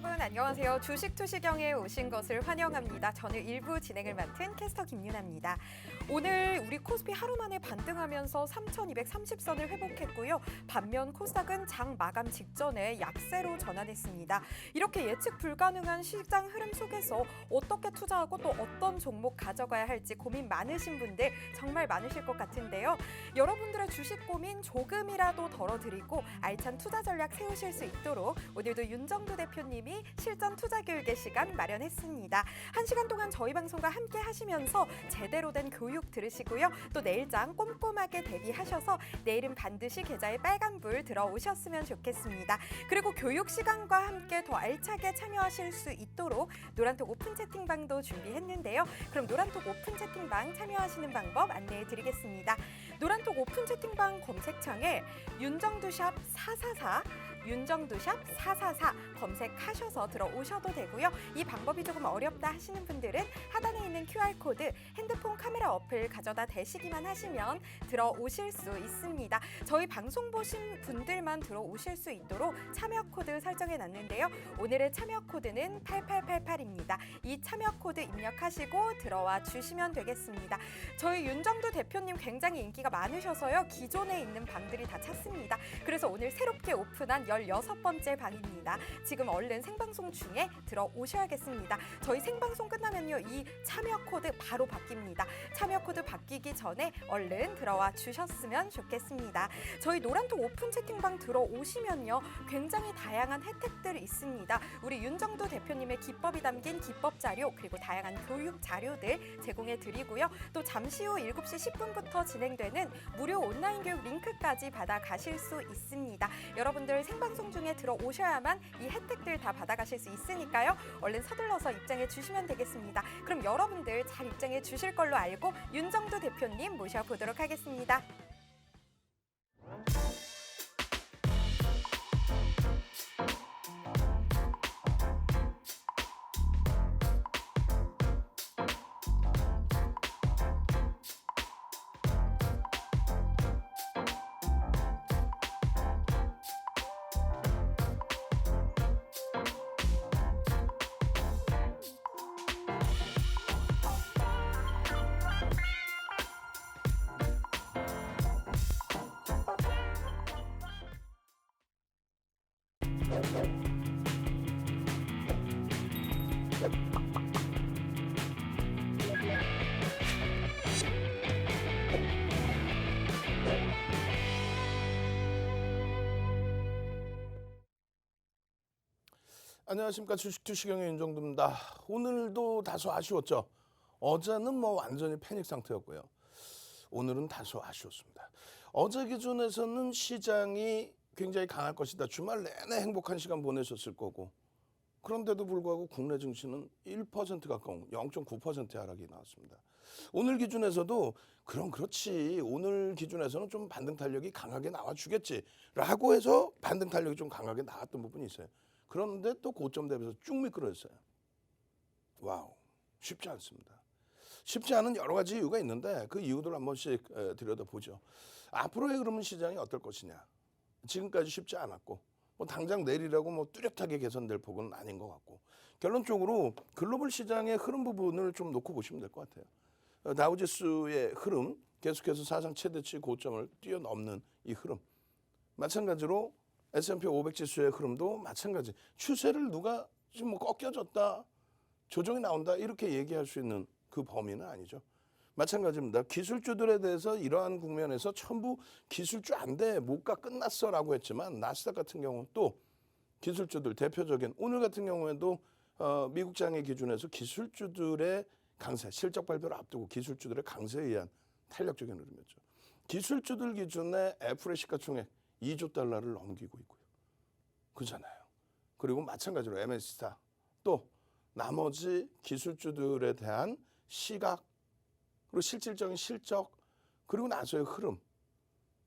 여러분 안녕하세요. 주식 투시경에 오신 것을 환영합니다. 저는 일부 진행을 맡은 캐스터 김유나입니다. 오늘 우리 코스피 하루 만에 반등하면서 3,230선을 회복했고요. 반면 코스닥은 장 마감 직전에 약세로 전환했습니다. 이렇게 예측 불가능한 시장 흐름 속에서 어떻게 투자하고 또 어떤 종목 가져가야 할지 고민 많으신 분들 정말 많으실 것 같은데요. 여러분들의 주식 고민 조금이라도 덜어드리고 알찬 투자 전략 세우실 수 있도록 오늘도 윤정두 대표님이 실전 투자 교육의 시간 마련했습니다. 1시간 동안 저희 방송과 함께 하시면서 제대로 된 교육 들으시고요. 또 내일장 꼼꼼하게 대비하셔서 내일은 반드시 계좌에 빨간불 들어오셨으면 좋겠습니다. 그리고 교육 시간과 함께 더 알차게 참여하실 수 있도록 노란톡 오픈 채팅방도 준비했는데요. 그럼 노란톡 오픈 채팅방 참여하시는 방법 안내해 드리겠습니다. 노란톡 오픈 채팅방 검색창에 윤정두샵 444 윤정두샵 444 검색하셔서 들어오셔도 되고요. 이 방법이 조금 어렵다 하시는 분들은 하단에 있는 QR코드 핸드폰 카메라 어플 가져다 대시기만 하시면 들어오실 수 있습니다. 저희 방송 보신 분들만 들어오실 수 있도록 참여 코드 설정해 놨는데요. 오늘의 참여 코드는 8888입니다. 이 참여 코드 입력하시고 들어와 주시면 되겠습니다. 저희 윤정두 대표님 굉장히 인기가 많으셔서요. 기존에 있는 방들이 다 찼습니다. 그래서 오늘 새롭게 오픈한 16번째 방입니다. 지금 얼른 생방송 중에 들어오셔야겠습니다. 저희 생방송 끝나면요. 이 참여 코드 바로 바뀝니다. 참여 코드 바뀌기 전에 얼른 들어와 주셨으면 좋겠습니다. 저희 노란톡 오픈 채팅방 들어오시면요. 굉장히 다양한 혜택들이 있습니다. 우리 윤정두 대표님의 기법이 담긴 기법 자료 그리고 다양한 교육 자료들 제공해 드리고요. 또 잠시 후 7시 10분부터 진행되는 무료 온라인 교육 링크까지 받아 가실 수 있습니다. 여러분들 생방송 중에 들어오셔야만 이 혜택들 다 받아가실 수 있으니까요. 얼른 서둘러서 입장해 주시면 되겠습니다. 그럼 여러분들 잘 입장해 주실 걸로 알고 윤정두 대표님 모셔보도록 하겠습니다. 안녕하십니까. 주식 투시경의 윤정두입니다. 오늘도 다소 아쉬웠죠. 어제는 완전히 패닉 상태였고요. 오늘은 다소 아쉬웠습니다. 어제 기준에서는 시장이 굉장히 강할 것이다. 주말 내내 행복한 시간 보내셨을 거고 그런데도 불구하고 국내 증시는 1% 가까운 0.9%의 하락이 나왔습니다. 오늘 기준에서도 그렇지 오늘 기준에서는 좀 반등 탄력이 강하게 나와주겠지라고 해서 반등 탄력이 좀 강하게 나왔던 부분이 있어요. 그런데 또 고점 대비해서 쭉 미끄러졌어요. 와우, 쉽지 않습니다. 쉽지 않은 여러 가지 이유가 있는데 그 이유들 한 번씩 들여다보죠. 앞으로의 흐름은 시장이 어떨 것이냐. 지금까지 쉽지 않았고 당장 내리라고 뚜렷하게 개선될 폭은 아닌 것 같고 결론적으로 글로벌 시장의 흐름 부분을 좀 놓고 보시면 될 것 같아요. 다우지수의 흐름 계속해서 사상 최대치 고점을 뛰어넘는 이 흐름 마찬가지로 S&P 500 지수의 흐름도 마찬가지. 추세를 누가 지금 꺾여졌다, 조정이 나온다 이렇게 얘기할 수 있는 그 범위는 아니죠. 마찬가지입니다. 기술주들에 대해서 이러한 국면에서 전부 기술주 안 돼, 못가 끝났어라고 했지만 나스닥 같은 경우 또 기술주들 대표적인 오늘 같은 경우에도 미국 장의 기준에서 기술주들의 강세, 실적 발표를 앞두고 기술주들의 강세에 의한 탄력적인 흐름이었죠. 기술주들 기준의 애플의 시가총액 2조 달러를 넘기고 있고요. 그잖아요. 그리고 마찬가지로 MS스타 또 나머지 기술주들에 대한 시각 그리고 실질적인 실적 그리고 나서의 흐름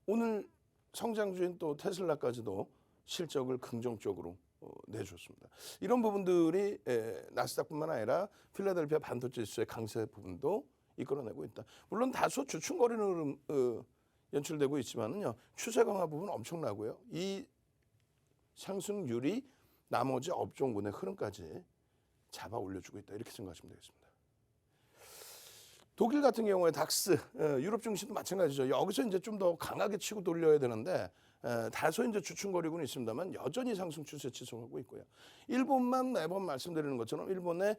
오늘 성장주인 또 테슬라까지도 실적을 긍정적으로 내줬습니다. 이런 부분들이 나스닥뿐만 아니라 필라델피아 반도체 지수의 강세 부분도 이끌어내고 있다. 물론 다소 주춤거리는 흐름 연출되고 있지만은요 추세 강화 부분 엄청나고요. 이 상승률이 나머지 업종군의 흐름까지 잡아 올려주고 있다. 이렇게 생각하시면 되겠습니다. 독일 같은 경우에 닥스, 유럽 증시도 마찬가지죠. 여기서 이제 좀 더 강하게 치고 돌려야 되는데 다소 이제 주춤거리고는 있습니다만 여전히 상승 추세 지속하고 있고요. 일본만 매번 말씀드리는 것처럼 일본의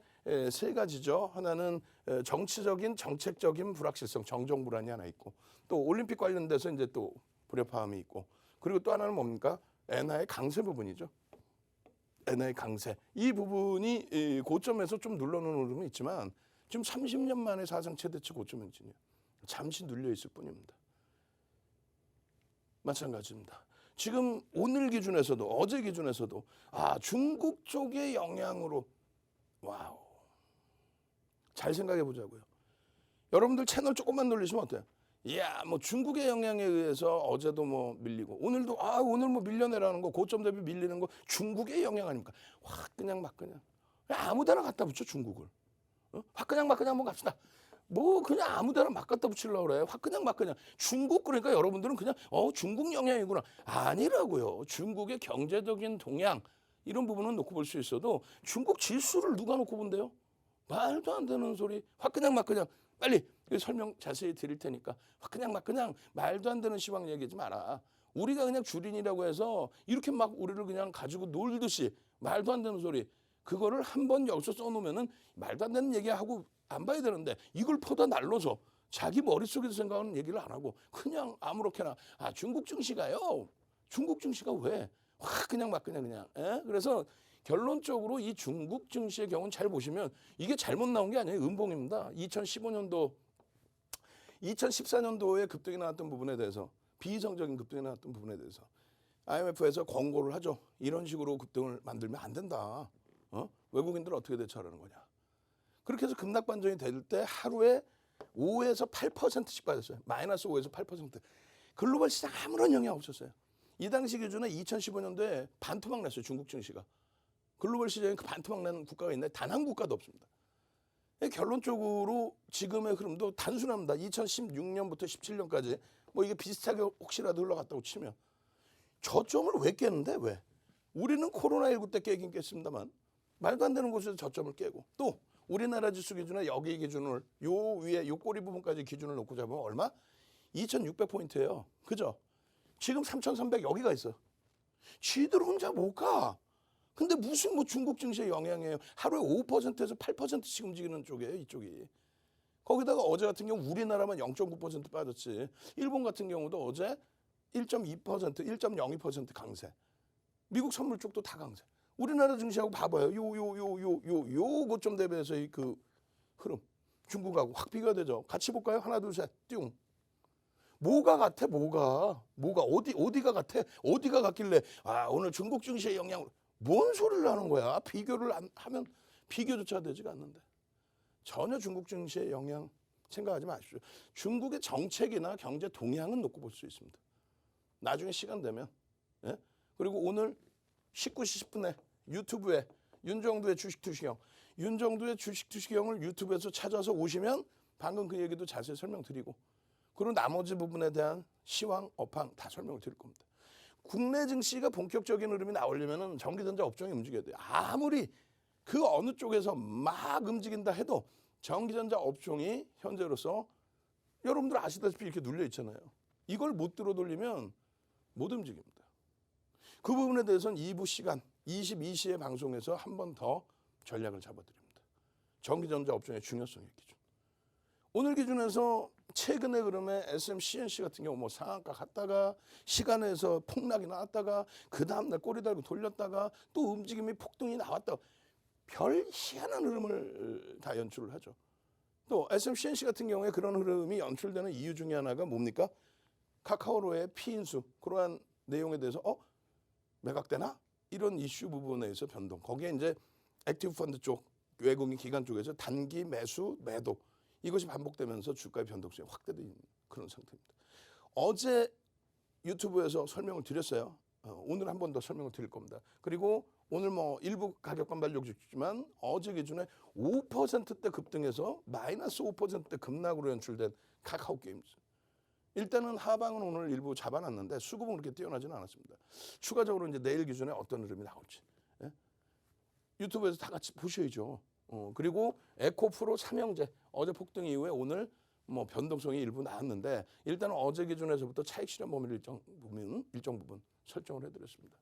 세 가지죠. 하나는 정치적인 정책적인 불확실성, 정정 불안이 하나 있고, 또 올림픽 관련돼서 이제 또 불협화음이 있고, 그리고 또 하나는 뭡니까? 엔화의 강세 부분이죠. 엔화의 강세. 이 부분이 고점에서 좀 눌러놓는 흐름은 있지만 지금 30년 만에 사상 최대치 고점 행진이에요. 잠시 눌려 있을 뿐입니다. 마찬가지입니다. 지금 오늘 기준에서도 어제 기준에서도 중국 쪽의 영향으로 와우. 잘 생각해 보자고요. 여러분들 채널 조금만 놀리시면 어때요? 이야, 뭐 중국의 영향에 의해서 어제도 뭐 밀리고 오늘도 오늘 뭐 밀려내라는 거 고점 대비 밀리는 거 중국의 영향 아닙니까? 확 그냥 막 그냥 아무데나 갖다 붙여 중국을. 확 그냥 막 그냥 한번 갑시다. 뭐 그냥 아무데나 막 갖다 붙이려고 그래. 확 그냥 막 그냥 중국 그러니까 여러분들은 그냥 중국 영향이구나. 아니라고요. 중국의 경제적인 동향 이런 부분은 놓고 볼 수 있어도 중국 지수를 누가 놓고 본대요? 말도 안 되는 소리. 확 그냥 막 그냥 빨리 설명 자세히 드릴 테니까 확 그냥 막 그냥 말도 안 되는 시황 얘기하지 마라. 우리가 그냥 주린이라고 해서 이렇게 막 우리를 그냥 가지고 놀듯이 말도 안 되는 소리. 그거를 한번 여기서 써놓으면은 말도 안 되는 얘기하고 안 봐야 되는데 이걸 퍼다 날로서 자기 머릿속에서 생각하는 얘기를 안 하고 그냥 아무렇게나 중국 증시가요. 중국 증시가 왜? 확 그냥 막 그냥. 그래서 결론적으로 이 중국 증시의 경우는 잘 보시면 이게 잘못 나온 게 아니에요. 음봉입니다. 2015년도, 2014년도에 급등이 나왔던 부분에 대해서 비이성적인 급등이 나왔던 부분에 대해서 IMF에서 권고를 하죠. 이런 식으로 급등을 만들면 안 된다. 외국인들 어떻게 대처하는 거냐. 그렇게 해서 급락 반전이 될 때 하루에 5에서 8%씩 빠졌어요. 마이너스 5에서 8%. 글로벌 시장 아무런 영향 없었어요. 이 당시 기준에 2015년도에 반토막 났어요. 중국 증시가. 글로벌 시장에 그 반토막 난 국가가 있는데 단 한 국가도 없습니다. 결론적으로 지금의 흐름도 단순합니다. 2016년부터 17년까지 뭐 이게 비슷하게 혹시라도 흘러갔다고 치면 저점을 왜 깨는데 왜? 우리는 코로나19 때 깨긴 깼습니다만 말도 안 되는 곳에서 저점을 깨고 또 우리나라 지수 기준에 여기 기준을 요 위에 요 꼬리 부분까지 기준을 놓고 잡으면 얼마? 2600포인트예요. 그죠? 지금 3300 여기가 있어. 쥐들 혼자 못 가. 근데 무슨 뭐 중국 증시의 영향이에요. 하루에 5%에서 8%씩 움직이는 쪽이에요. 이쪽이. 거기다가 어제 같은 경우 우리나라만 0.9% 빠졌지. 일본 같은 경우도 어제 1.2%, 1.02% 강세. 미국 선물 쪽도 다 강세. 우리나라 증시하고 봐봐요. 요 고점 대비해서의 그 흐름. 중국하고 확 비교가 되죠. 같이 볼까요? 하나, 둘, 셋, 띵. 뭐가 같아? 뭐가 어디가 같아? 어디가 같길래 오늘 중국 증시의 영향으로 뭔 소리를 하는 거야? 비교를 안 하면 비교조차 되지가 않는데. 전혀 중국 증시의 영향 생각하지 마십시오. 중국의 정책이나 경제 동향은 놓고 볼 수 있습니다. 나중에 시간 되면. 그리고 오늘 19시 10분에 유튜브에 윤정두의 주식 투시경, 윤정두의 주식 투시경을 유튜브에서 찾아서 오시면 방금 그 얘기도 자세히 설명드리고 그리고 나머지 부분에 대한 시황, 업황 다 설명을 드릴 겁니다. 국내 증시가 본격적인 흐름이 나오려면 전기전자 업종이 움직여야 돼요. 아무리 그 어느 쪽에서 막 움직인다 해도 전기전자 업종이 현재로서 여러분들 아시다시피 이렇게 눌려 있잖아요. 이걸 못 들어 돌리면 못 움직입니다. 그 부분에 대해서는 2부 시간 22시에 방송에서 한 번 더 전략을 잡아드립니다. 전기전자 업종의 중요성의 기준. 오늘 기준에서 최근의 흐름에 SMCNC 같은 경우 뭐 상한가 갔다가 시간에서 폭락이 나왔다가 그 다음날 꼬리 달고 돌렸다가 또 움직임이 폭등이 나왔다가 별 희한한 흐름을 다 연출을 하죠. 또 SMCNC 같은 경우에 그런 흐름이 연출되는 이유 중에 하나가 뭡니까? 카카오로의 피인수 그러한 내용에 대해서 매각되나? 이런 이슈 부분에서 변동. 거기에 이제 액티브 펀드 쪽 외국인 기관 쪽에서 단기 매수 매도 이것이 반복되면서 주가의 변동성이 확대되는 그런 상태입니다. 어제 유튜브에서 설명을 드렸어요. 오늘 한 번 더 설명을 드릴 겁니다. 그리고 오늘 뭐 일부 가격 반발력 주지만 어제 기준에 5%대 급등해서 마이너스 5%대 급락으로 연출된 카카오 게임즈. 일단은 하방은 오늘 일부 잡아놨는데 수급은 그렇게 뛰어나지는 않았습니다. 추가적으로 이제 내일 기준에 어떤 흐름이 나올지 유튜브에서 다 같이 보셔야죠. 그리고 에코프로 삼형제 어제 폭등 이후에 오늘 뭐 변동성이 일부 나왔는데 일단은 어제 기준에서부터 차익 실현 범위를 일정 부분 설정을 해드렸습니다.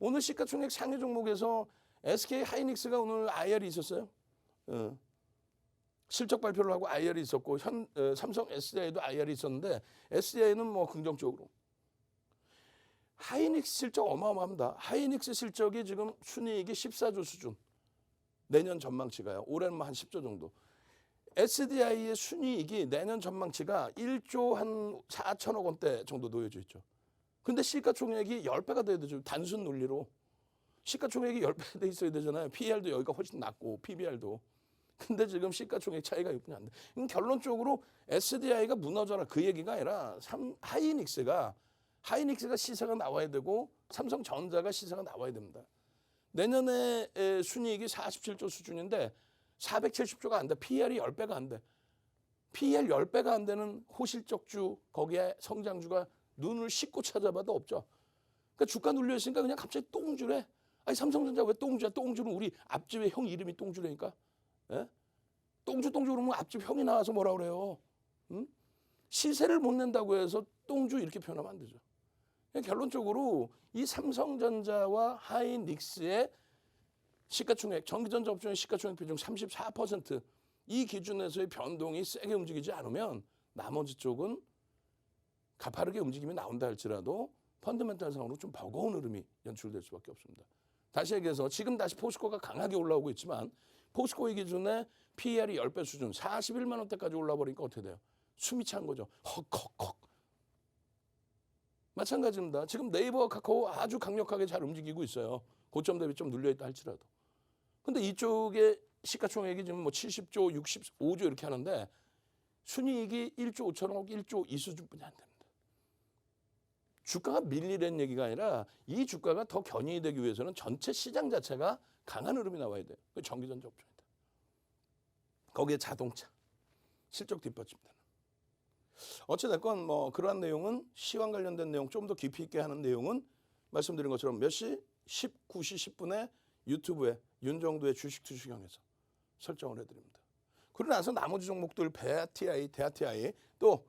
오늘 시가총액 상위 종목에서 SK 하이닉스가 오늘 IR이 있었어요. 실적 발표를 하고 IR이 있었고 삼성 SDI도 IR이 있었는데 SDI는 뭐 긍정적으로. 하이닉스 실적 어마어마합니다. 하이닉스 실적이 지금 순이익이 14조 수준. 내년 전망치가요. 올해는 뭐 한 10조 정도. SDI의 순이익이 내년 전망치가 1조 한 4천억 원대 정도 놓여져 있죠. 근데 시가총액이 10배가 돼야 되죠. 단순 논리로. 시가총액이 10배 돼 있어야 되잖아요. PER도 여기가 훨씬 낮고 PBR도. 근데 지금 시가총액 차이가 6분이 안 돼. 그럼 결론적으로 SDI가 무너져라 그 얘기가 아니라 하이닉스가 시세가 나와야 되고 삼성전자가 시세가 나와야 됩니다. 내년에 순이익이 47조 수준인데 470조가 안 돼. PER이 10배가 안 돼. PER 10배가 안 되는 호실적주 거기에 성장주가 눈을 씻고 찾아봐도 없죠. 그러니까 주가 눌려있으니까 그냥 갑자기 똥주래. 아니 삼성전자 왜 똥주야? 똥주는 우리 앞집에 형 이름이 똥주라니까. 예? 똥주 그러면 앞집 형이 나와서 뭐라 그래요? 응? 시세를 못 낸다고 해서 똥주 이렇게 표현하면 안 되죠. 결론적으로 이 삼성전자와 하이닉스의 시가총액, 전기전자 업종의 시가총액 비중 34% 이 기준에서의 변동이 세게 움직이지 않으면 나머지 쪽은 가파르게 움직임이 나온다 할지라도 펀더멘탈상으로 좀 버거운 흐름이 연출될 수밖에 없습니다. 다시 얘기해서 지금 다시 포스코가 강하게 올라오고 있지만 포스코의 기준에 PER이 10배 수준 41만 원대까지 올라버리니까 어떻게 돼요? 숨이 찬 거죠. 헉헉헉. 마찬가지입니다. 지금 네이버와 카카오 아주 강력하게 잘 움직이고 있어요. 고점 대비 좀 눌려있다 할지라도. 근데 이쪽에 시가총액이 지금 뭐 70조, 65조 이렇게 하는데 순이익이 1조 5천억, 1조 이 수준뿐이 안 됩니다. 주가가 밀리라는 얘기가 아니라 이 주가가 더 견인이 되기 위해서는 전체 시장 자체가 강한 흐름이 나와야 돼요. 그 전기전자 업종이다. 거기에 자동차, 실적 뒷받침되는. 어찌됐건 뭐 그러한 내용은 시황 관련된 내용 좀 더 깊이 있게 하는 내용은 말씀드린 것처럼 몇 시? 19시 10분에 유튜브에 윤정도의 주식 투시경에서 설정을 해드립니다. 그러고 나서 나머지 종목들 대아TI 또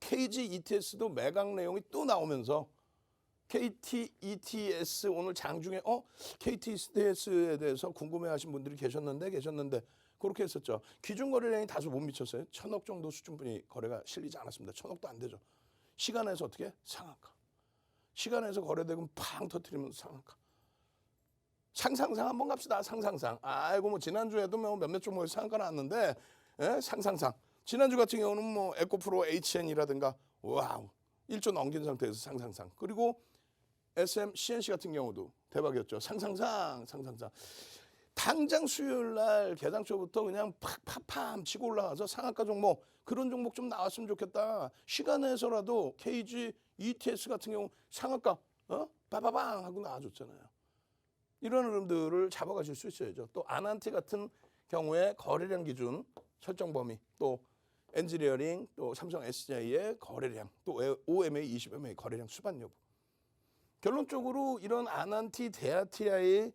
KG ETS도 매각 내용이 또 나오면서 KT ETS 오늘 장중에 KT ETS에 대해서 궁금해하신 분들이 계셨는데 그렇게 했었죠. 기준 거래량이 다소 못 미쳤어요. 1,000억 정도 수준뿐이 거래가 실리지 않았습니다. 1,000억도 안 되죠. 시간에서 어떻게? 상한가. 시간에서 거래되면 팡 터뜨리면서 상한가. 상상상 한번 갑시다. 상상상. 아이고 뭐 지난주에도 뭐 몇몇 종목에서 상한가 나왔는데 상상상. 지난주 같은 경우는 뭐 에코프로 HN이라든가 와우 1조 넘긴 상태에서 상상상. 그리고 SM, CNC 같은 경우도 대박이었죠. 상상상. 당장 수요일 날 개장초부터 그냥 팍팍 치고 올라와서 상한가 종목 그런 종목 좀 나왔으면 좋겠다. 시간에서라도 KG, ETS 같은 경우 상한가 빠바방 하고 나와줬잖아요. 이런 흐름들을 잡아가실 수 있어야죠. 또 아난티 같은 경우에 거래량 기준 설정 범위 또 엔지니어링 또 삼성 SDI의 거래량 또 OMA, 20MA 거래량 수반 여부. 결론적으로 이런 아난티, 대아TI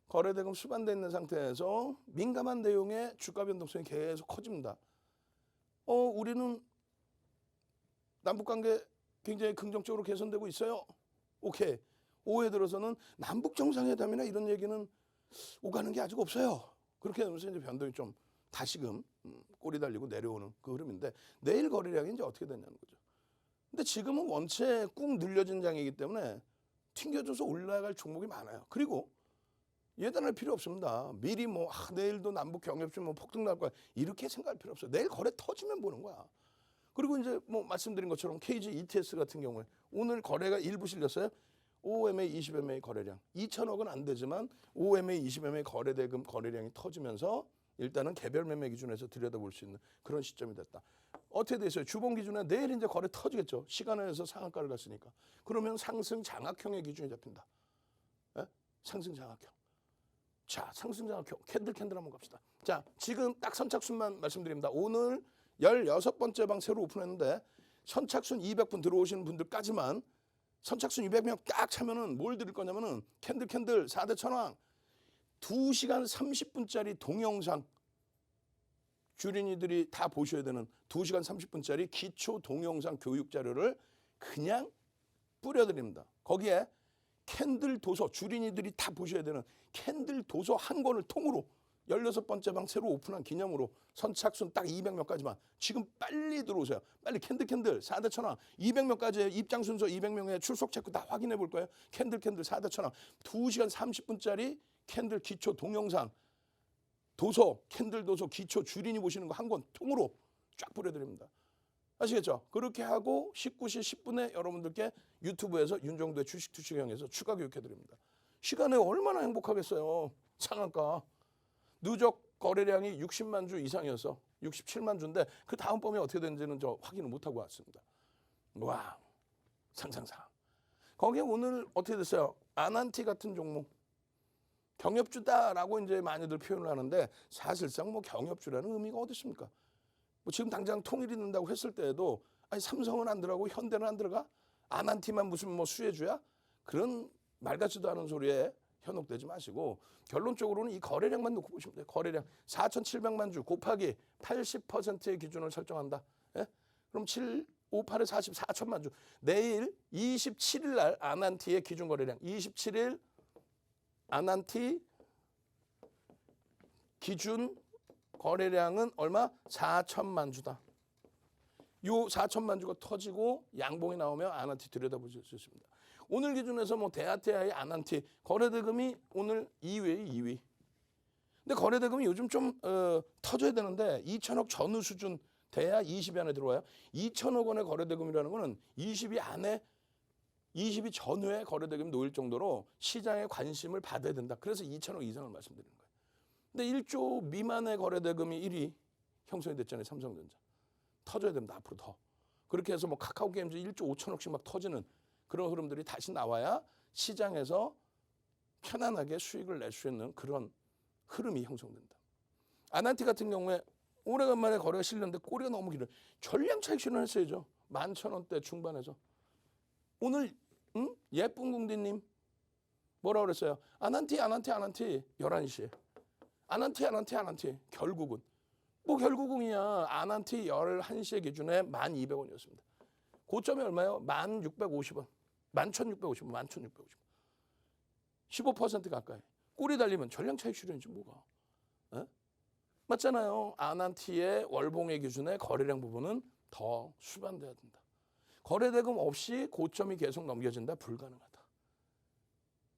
거래대금 수반되어 있는 상태에서 민감한 내용의 주가 변동성이 계속 커집니다. 우리는 남북관계 굉장히 긍정적으로 개선되고 있어요. 오케이. 올해 들어서는 남북 정상회담이나 이런 얘기는 오가는 게 아직 없어요. 그렇게 되면서 이제 변동이 좀 다시금 꼬리 달리고 내려오는 그 흐름인데 내일 거래량이 이제 어떻게 되냐는 거죠. 근데 지금은 원체 꾹 늘려진 장이기 때문에 튕겨줘서 올라갈 종목이 많아요. 그리고 예단할 필요 없습니다. 미리 뭐 내일도 남북 경협심 뭐 폭등 날 거야 이렇게 생각할 필요 없어요. 내일 거래 터지면 보는 거야. 그리고 이제 뭐 말씀드린 것처럼 KG ETS 같은 경우에 오늘 거래가 일부 실렸어요. OMA, 20MA 거래량 2천억은 안 되지만 OMA, 20MA 거래대금 거래량이 터지면서 일단은 개별 매매 기준에서 들여다볼 수 있는 그런 시점이 됐다. 어떻게 돼 있어요? 주봉 기준에 내일 이제 거래 터지겠죠. 시간에서 상한가를 갔으니까. 그러면 상승 장악형의 기준이 잡힌다. 상승 장악형. 자, 상승 장악형 캔들 한번 갑시다. 자, 지금 딱 선착순만 말씀드립니다. 오늘 16번째 방 새로 오픈했는데 선착순 200분 들어오시는 분들까지만 선착순 200명 딱 차면은 뭘 드릴 거냐면은 캔들 4대 천왕 2시간 30분짜리 동영상 주린이들이 다 보셔야 되는 2시간 30분짜리 기초 동영상 교육 자료를 그냥 뿌려드립니다. 거기에 캔들 도서, 주린이들이 다 보셔야 되는 캔들 도서 한 권을 통으로 16번째 방 새로 오픈한 기념으로 선착순 딱 200몇 가지만 지금 빨리 들어오세요. 빨리 캔들 4대 천왕 200몇 가지의 입장 순서 200명의 출석 체크 다 확인해 볼 거예요. 캔들 4대 천왕 2시간 30분짜리 캔들 기초 동영상 도서, 캔들 도서 기초 주린이 보시는 거 한 권 통으로 쫙 뿌려드립니다. 아시겠죠? 그렇게 하고 19시 10분에 여러분들께 유튜브에서 윤정도의 주식투시경에서 추가 교육해드립니다. 시간에 얼마나 행복하겠어요. 상한가. 누적 거래량이 60만 주 이상이어서 67만 주인데 그 다음 범위 어떻게 되는지는 저 확인을 못하고 왔습니다. 와, 상상상. 거기에 오늘 어떻게 됐어요? 아난티 같은 종목. 경협주다라고 이제 많이들 표현을 하는데 사실상 뭐 경협주라는 의미가 어디 있습니까? 뭐 지금 당장 통일이 된다고 했을 때에도 아니 삼성은 안 들어가고 현대는 안 들어가? 아난티만 무슨 뭐 수혜주야? 그런 말 같지도 않은 소리에 현혹되지 마시고 결론적으로는 이 거래량만 놓고 보시면 돼요. 거래량 4,700만 주 곱하기 80%의 기준을 설정한다. 예? 그럼 7, 5, 8에 44천만 주. 내일 27일 날 아난티의 기준 거래량 27일 아난티 기준 거래량은 얼마? 4천만 주다. 요 4천만 주가 터지고 양봉이 나오면 아난티 들여다보실 수 있습니다. 오늘 기준에서 뭐 대하태아의 아난티 거래대금이 오늘 2위에 2위. 근데 거래대금이 요즘 좀 터져야 되는데 2천억 전후 수준 돼야 20위 안에 들어와요. 2천억 원의 거래대금이라는 거는 20위 안에 20위 전후에 거래대금이 놓일 정도로 시장의 관심을 받아야 된다. 그래서 2천억 이상을 말씀드리는 거예요. 근데 1조 미만의 거래대금이 1위 형성이 됐잖아요. 삼성전자. 터져야 됩니다. 앞으로 더. 그렇게 해서 뭐 카카오게임즈 1조 5천억씩 막 터지는 그런 흐름들이 다시 나와야 시장에서 편안하게 수익을 낼 수 있는 그런 흐름이 형성된다. 아난티 같은 경우에 오래간만에 거래가 실렸는데 꼬리가 너무 길어요. 전량 차익 실현했어야죠. 11,000원대 중반에서. 오늘 예쁜 궁디님 뭐라고 그랬어요? 아난티 11시에. 아난티 결국은. 뭐 결국은이야. 아난티 11시에 기준에 1,200원이었습니다. 고점이 얼마예요? 1,650원. 11,650원. 11,650원. 15% 가까이. 꼬리 달리면 전량 차익 실현이지 뭐가. 에? 맞잖아요. 아난티의 월봉의 기준에 거래량 부분은 더 수반돼야 된다. 거래대금 없이 고점이 계속 넘겨진다? 불가능하다.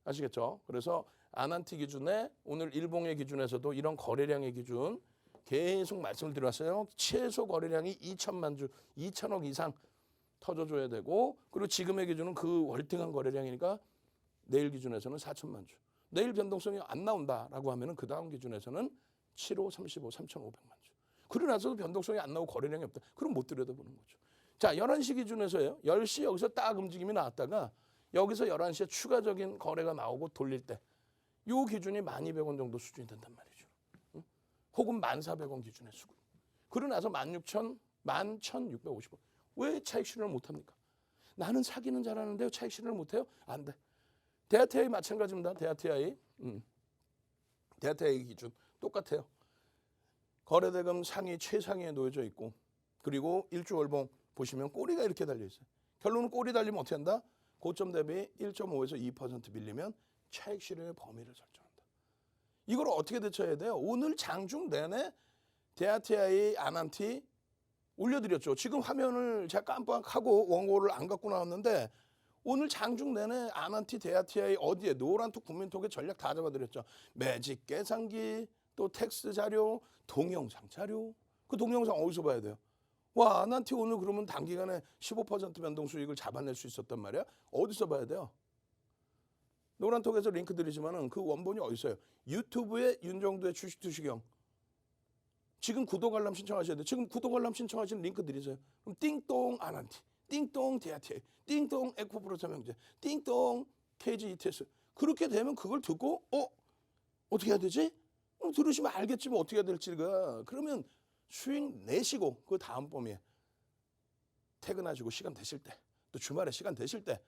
아시겠죠? 그래서 아난티 기준에 오늘 일봉의 기준에서도 이런 거래량의 기준 계속 말씀을 드렸어요. 최소 거래량이 2천만 주, 2천억 이상 터져줘야 되고 그리고 지금의 기준은 그 월등한 거래량이니까 내일 기준에서는 4천만 주. 내일 변동성이 안 나온다라고 하면은 그 다음 기준에서는 7호, 35, 3,500만 주. 그러고 나서도 변동성이 안 나오고 거래량이 없다. 그럼 못 들여다보는 거죠. 자, 11시 기준에서요. 10시 여기서 딱 움직임이 나왔다가 여기서 11시에 추가적인 거래가 나오고 돌릴 때 요 기준이 1,200원 정도 수준이 된단 말이죠. 응? 혹은 1,400원 기준의 수준. 그러고 나서 16,000, 11,650원. 왜 차익 실현을 못합니까? 나는 사기는 잘하는데 차익 실현을 못해요? 안 돼. 대하태아이 마찬가지입니다. 대하태아이 기준 똑같아요. 거래대금 상위 최상위에 놓여져 있고 그리고 일주월봉 보시면 꼬리가 이렇게 달려 있어요. 결론은 꼬리 달리면 어떻게 한다? 고점 대비 1.5에서 2% 밀리면 차익 실현의 범위를 설정한다. 이걸 어떻게 대처해야 돼요? 오늘 장중 내내 대하태아이 아난티 올려드렸죠. 지금 화면을 제가 깜빡하고 원고를 안 갖고 나왔는데 오늘 장중 내내 아난티 대하태아이 어디에 노란톡 국민톡에 전략 다 잡아드렸죠. 매직 계산기 또 텍스트 자료 동영상 자료 그 동영상 어디서 봐야 돼요? 와 아난티 오늘 그러면 단기간에 15% 변동 수익을 잡아낼 수 있었단 말이야? 어디서 봐야 돼요? 노란톡에서 링크 드리지만은 그 원본이 어디 있어요? 유튜브에 윤정도의 주식투시경 지금 구독 알람 신청하셔야 돼요. 지금 구독 알람 신청하시는 링크 드리세요. 그럼 띵똥 아난티, 띵똥 대하태아이, 띵똥 에코프로 삼형제, 띵똥 KG ETS 그렇게 되면 그걸 듣고 어떻게 해야 되지? 들으시면 알겠지 뭐 어떻게 해야 될지가. 그러면 수익 내시고 그 다음 범위에 퇴근하시고 시간 되실 때 또 주말에 시간 되실 때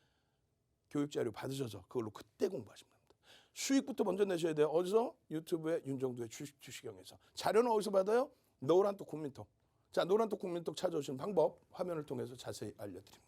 교육자료 받으셔서 그걸로 그때 공부하시면 됩니다. 수익부터 먼저 내셔야 돼요. 어디서? 유튜브의 윤정도의 주식형에서. 자료는 어디서 받아요? 노란톡 국민톡. 자, 노란톡 국민톡 찾아오시는 방법 화면을 통해서 자세히 알려드립니다.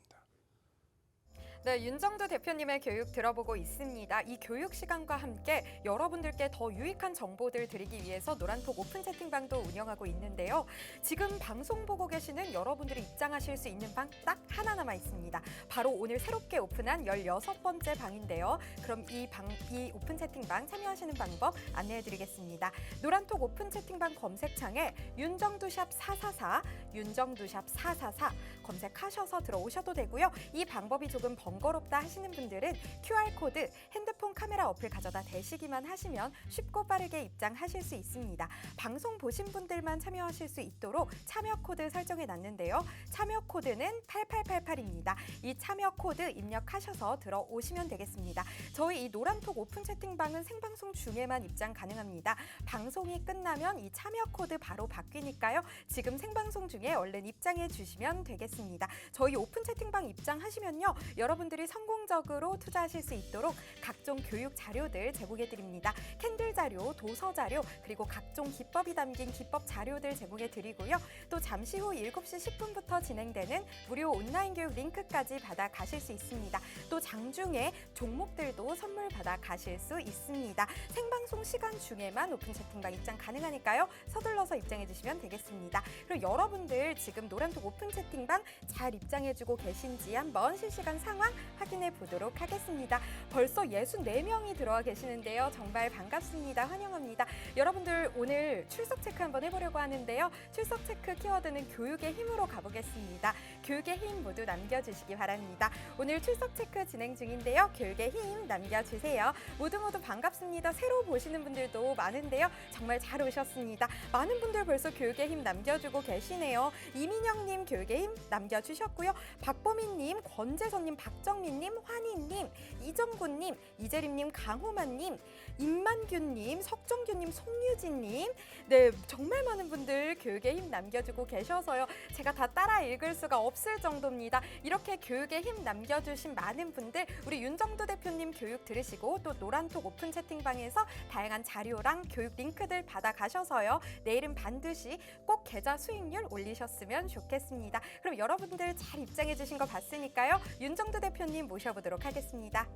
네, 윤정도 대표님의 교육 들어보고 있습니다. 이 교육 시간과 함께 여러분들께 더 유익한 정보들 드리기 위해서 노란톡 오픈 채팅방도 운영하고 있는데요. 지금 방송 보고 계시는 여러분들이 입장하실 수 있는 방 딱 하나 남아 있습니다. 바로 오늘 새롭게 오픈한 16번째 방인데요. 그럼 이 오픈 채팅방 참여하시는 방법 안내해 드리겠습니다. 노란톡 오픈 채팅방 검색창에 윤정두샵 444, 윤정두샵 444 검색하셔서 들어오셔도 되고요. 이 방법이 조금 번거롭다 하시는 분들은 QR코드, 핸드폰 카메라 어플 가져다 대시기만 하시면 쉽고 빠르게 입장하실 수 있습니다. 방송 보신 분들만 참여하실 수 있도록 참여 코드 설정해 놨는데요. 참여 코드는 8888입니다. 이 참여 코드 입력하셔서 들어오시면 되겠습니다. 저희 이 노란톡 오픈 채팅방은 생방송 중에만 입장 가능합니다. 방송이 끝나면 이 참여 코드 바로 바뀌니까요. 지금 생방송 중에 얼른 입장해 주시면 되겠습니다. 저희 오픈 채팅방 입장하시면요. 여러분들이 성공적으로 투자하실 수 있도록 각종 교육 자료들 제공해 드립니다. 캔들 자료, 도서 자료, 그리고 각종 기법이 담긴 기법 자료들 제공해 드리고요. 또 잠시 후 7시 10분부터 진행되는 무료 온라인 교육 링크까지 받아 가실 수 있습니다. 또 장중에 종목들도 선물 받아 가실 수 있습니다. 생방송 시간 중에만 오픈 채팅방 입장 가능하니까요. 서둘러서 입장해 주시면 되겠습니다. 그리고 여러분들 지금 노란톡 오픈 채팅방 잘 입장해 주고 계신지 한번 실시간 상황 확인해 보도록 하겠습니다. 벌써 64명이 들어와 계시는데요. 정말 반갑습니다. 환영합니다. 여러분들 오늘 출석 체크 한번 해보려고 하는데요. 출석 체크 키워드는 교육의 힘으로 가보겠습니다. 교육의 힘 모두 남겨주시기 바랍니다. 오늘 출석 체크 진행 중인데요. 교육의 힘 남겨주세요. 모두 반갑습니다. 새로 보시는 분들도 많은데요. 정말 잘 오셨습니다. 많은 분들 벌써 교육의 힘 남겨주고 계시네요. 이민영님 교육의 힘 남겨주셨고요. 박보민님, 권재선님, 박정민님, 환희님, 이정구님, 이재림님, 강호만님, 임만규님, 석정규님, 송유진님, 네, 정말 많은 분들 교육의 힘 남겨주고 계셔서요. 제가 다 따라 읽을 수가 없을 정도입니다. 이렇게 교육의 힘 남겨주신 많은 분들, 우리 윤정도 대표님 교육 들으시고 또 노란톡 오픈 채팅방에서 다양한 자료랑 교육 링크들 받아가셔서요. 내일은 반드시 꼭 계좌 수익률 올리셨으면 좋겠습니다. 그럼 여러분들 잘 입장해 주신 거 봤으니까요. 윤정도 대표님 모셔보도록 하겠습니다.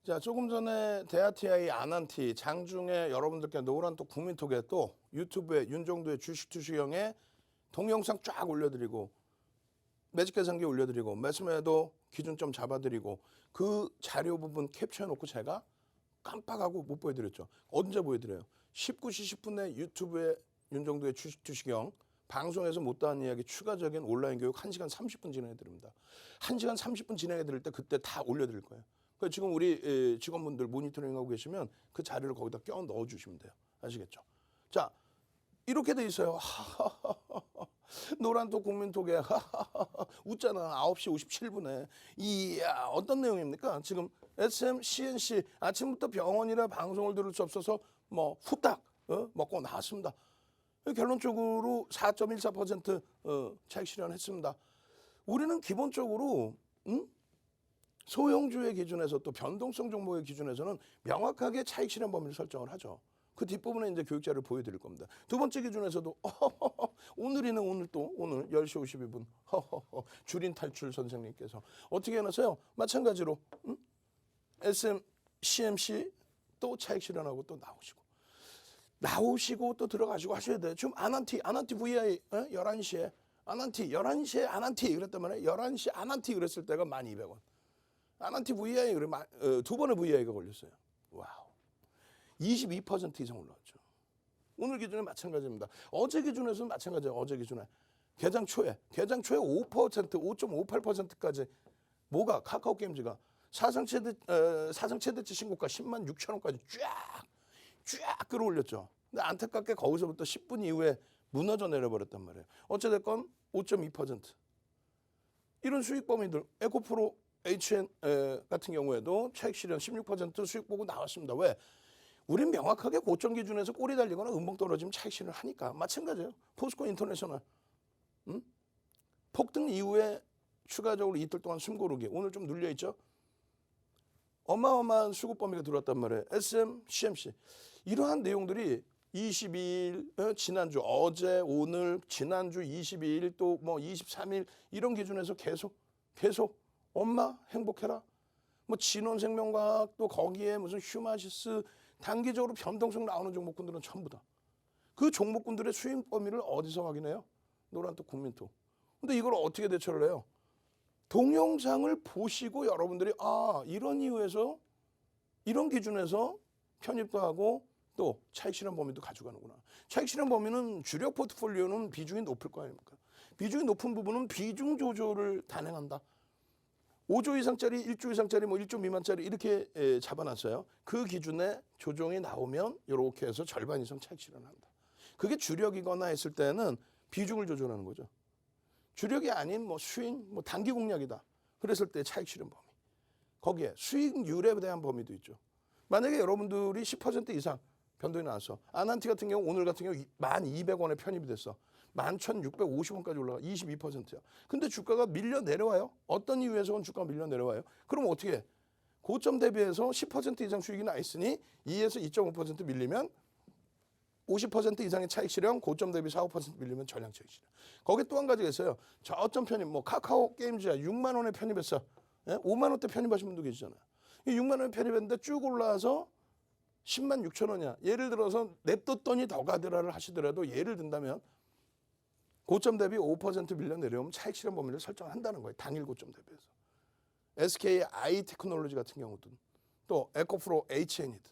자, 조금 전에 대아TI 아난티 장중에 여러분들께 노란톡 국민톡에 또 유튜브에 윤정도의 주식투시형의 동영상 쫙 올려드리고 매직 계산기 올려드리고 매수매도 기준점 잡아드리고 그 자료 부분 캡처해놓고 제가 깜빡하고 못 보여드렸죠. 언제 보여드려요? 19시 10분에 유튜브에 윤정도의 주식투시형 방송에서 못다한 이야기 추가적인 온라인 교육 1시간 30분 진행해드립니다. 1시간 30분 진행해드릴 때 그때 다 올려드릴 거예요. 그러니까 지금 우리 직원분들 모니터링하고 계시면 그 자료를 거기다 껴 넣어주시면 돼요. 아시겠죠? 자, 이렇게 돼 있어요. 노란톡 국민톡에 웃잖아. 9시 57분에. 이야, 어떤 내용입니까? 지금 SM, CNC 아침부터 병원이라 방송을 들을 수 없어서 뭐 후딱 먹고 나왔습니다. 결론적으로 4.14% 차익 실현했습니다. 우리는 기본적으로 소형주의 기준에서 또 변동성 종목의 기준에서는 명확하게 차익 실현 범위를 설정을 하죠. 그 뒷부분에 이제 교육자를 보여드릴 겁니다. 두 번째 기준에서도 오늘이는 오늘 또 오늘 10시 52분 주린 탈출 선생님께서 어떻게 해놨어요? 마찬가지로 SM, CMC 또 차익 실현하고 또 나오시고 또 들어가시고 하셔야 돼요. 지금 아난티 VI 11시에 아난티 그랬단 말이에요. 11시 아난티 그랬을 때가 12,200원. 아난티 VI 그래 두 번의 VI가 걸렸어요. 와우. 22% 이상 올라왔죠. 오늘 기준에 마찬가지입니다. 어제 기준에서는 마찬가지예요. 어제 기준에 개장 초에 5%, 5.58%까지 뭐가 카카오 게임즈가 사상 최대치 신고가 10만 6천 원까지 쫙 끌어올렸죠. 근데 안타깝게 거기서부터 10분 이후에 무너져 내려버렸단 말이에요. 어찌됐건 5.2%. 이런 수익 범위들 에코프로 HN 같은 경우에도 차익 실현 16% 수익 보고 나왔습니다. 왜? 우린 명확하게 고점 기준에서 꼬리 달리거나 음봉 떨어지면 차익 실현을 하니까. 마찬가지예요. 포스코 인터내셔널. 폭등 이후에 추가적으로 이틀 동안 숨고르기. 오늘 좀 눌려있죠. 어마어마한 수급 범위가 들어왔단 말이에요. SM, CMC. 이러한 내용들이 22일, 지난주, 어제, 오늘, 지난주 22일 또 뭐 23일 이런 기준에서 계속 엄마 행복해라. 뭐 진원생명과학 또 거기에 무슨 휴마시스 단기적으로 변동성 나오는 종목군들은 전부 다. 그 종목군들의 수익 범위를 어디서 확인해요? 노란톡 국민톡. 근데 이걸 어떻게 대처를 해요? 동영상을 보시고 여러분들이 이런 이유에서 이런 기준에서 편입도 하고 또 차익 실현 범위도 가져가는구나. 차익 실현 범위는 주력 포트폴리오는 비중이 높을 거 아닙니까? 비중이 높은 부분은 비중 조절을 단행한다. 5조 이상짜리, 1조 이상짜리, 뭐 1조 미만짜리 이렇게 잡아놨어요. 그 기준에 조정이 나오면 이렇게 해서 절반 이상 차익 실현한다. 그게 주력이거나 했을 때는 비중을 조절하는 거죠. 주력이 아닌 뭐 수익, 뭐 단기 공략이다. 그랬을 때 차익 실현 범위. 거기에 수익률에 대한 범위도 있죠. 만약에 여러분들이 10% 이상 변동이 나왔어. 아난티 같은 경우 오늘 같은 경우 1,200원에 편입이 됐어. 11,650원까지 올라가 22%야. 근데 주가가 밀려 내려와요. 어떤 이유에서는 주가가 밀려 내려와요. 그럼 어떻게 해? 고점 대비해서 10% 이상 수익이 나 있으니 2에서 2.5% 밀리면 50% 이상의 차익 실현, 고점 대비 4, 5% 밀리면 전량 차익 실현. 거기에 또 한 가지가 있어요. 저점 편입, 뭐 카카오 게임즈야 6만 원에 편입했어. 5만 원대 편입하신 분도 계시잖아요. 6만 원에 편입했는데 쭉 올라와서 10만 6천 원이야. 예를 들어서 냅뒀더니 더 가더라를 하시더라도 예를 든다면 고점 대비 5% 밀려 내려오면 차익 실현 범위를 설정한다는 거예요. 당일 고점 대비해서. SK 아이테크놀로지 같은 경우든 또 에코프로 HN이든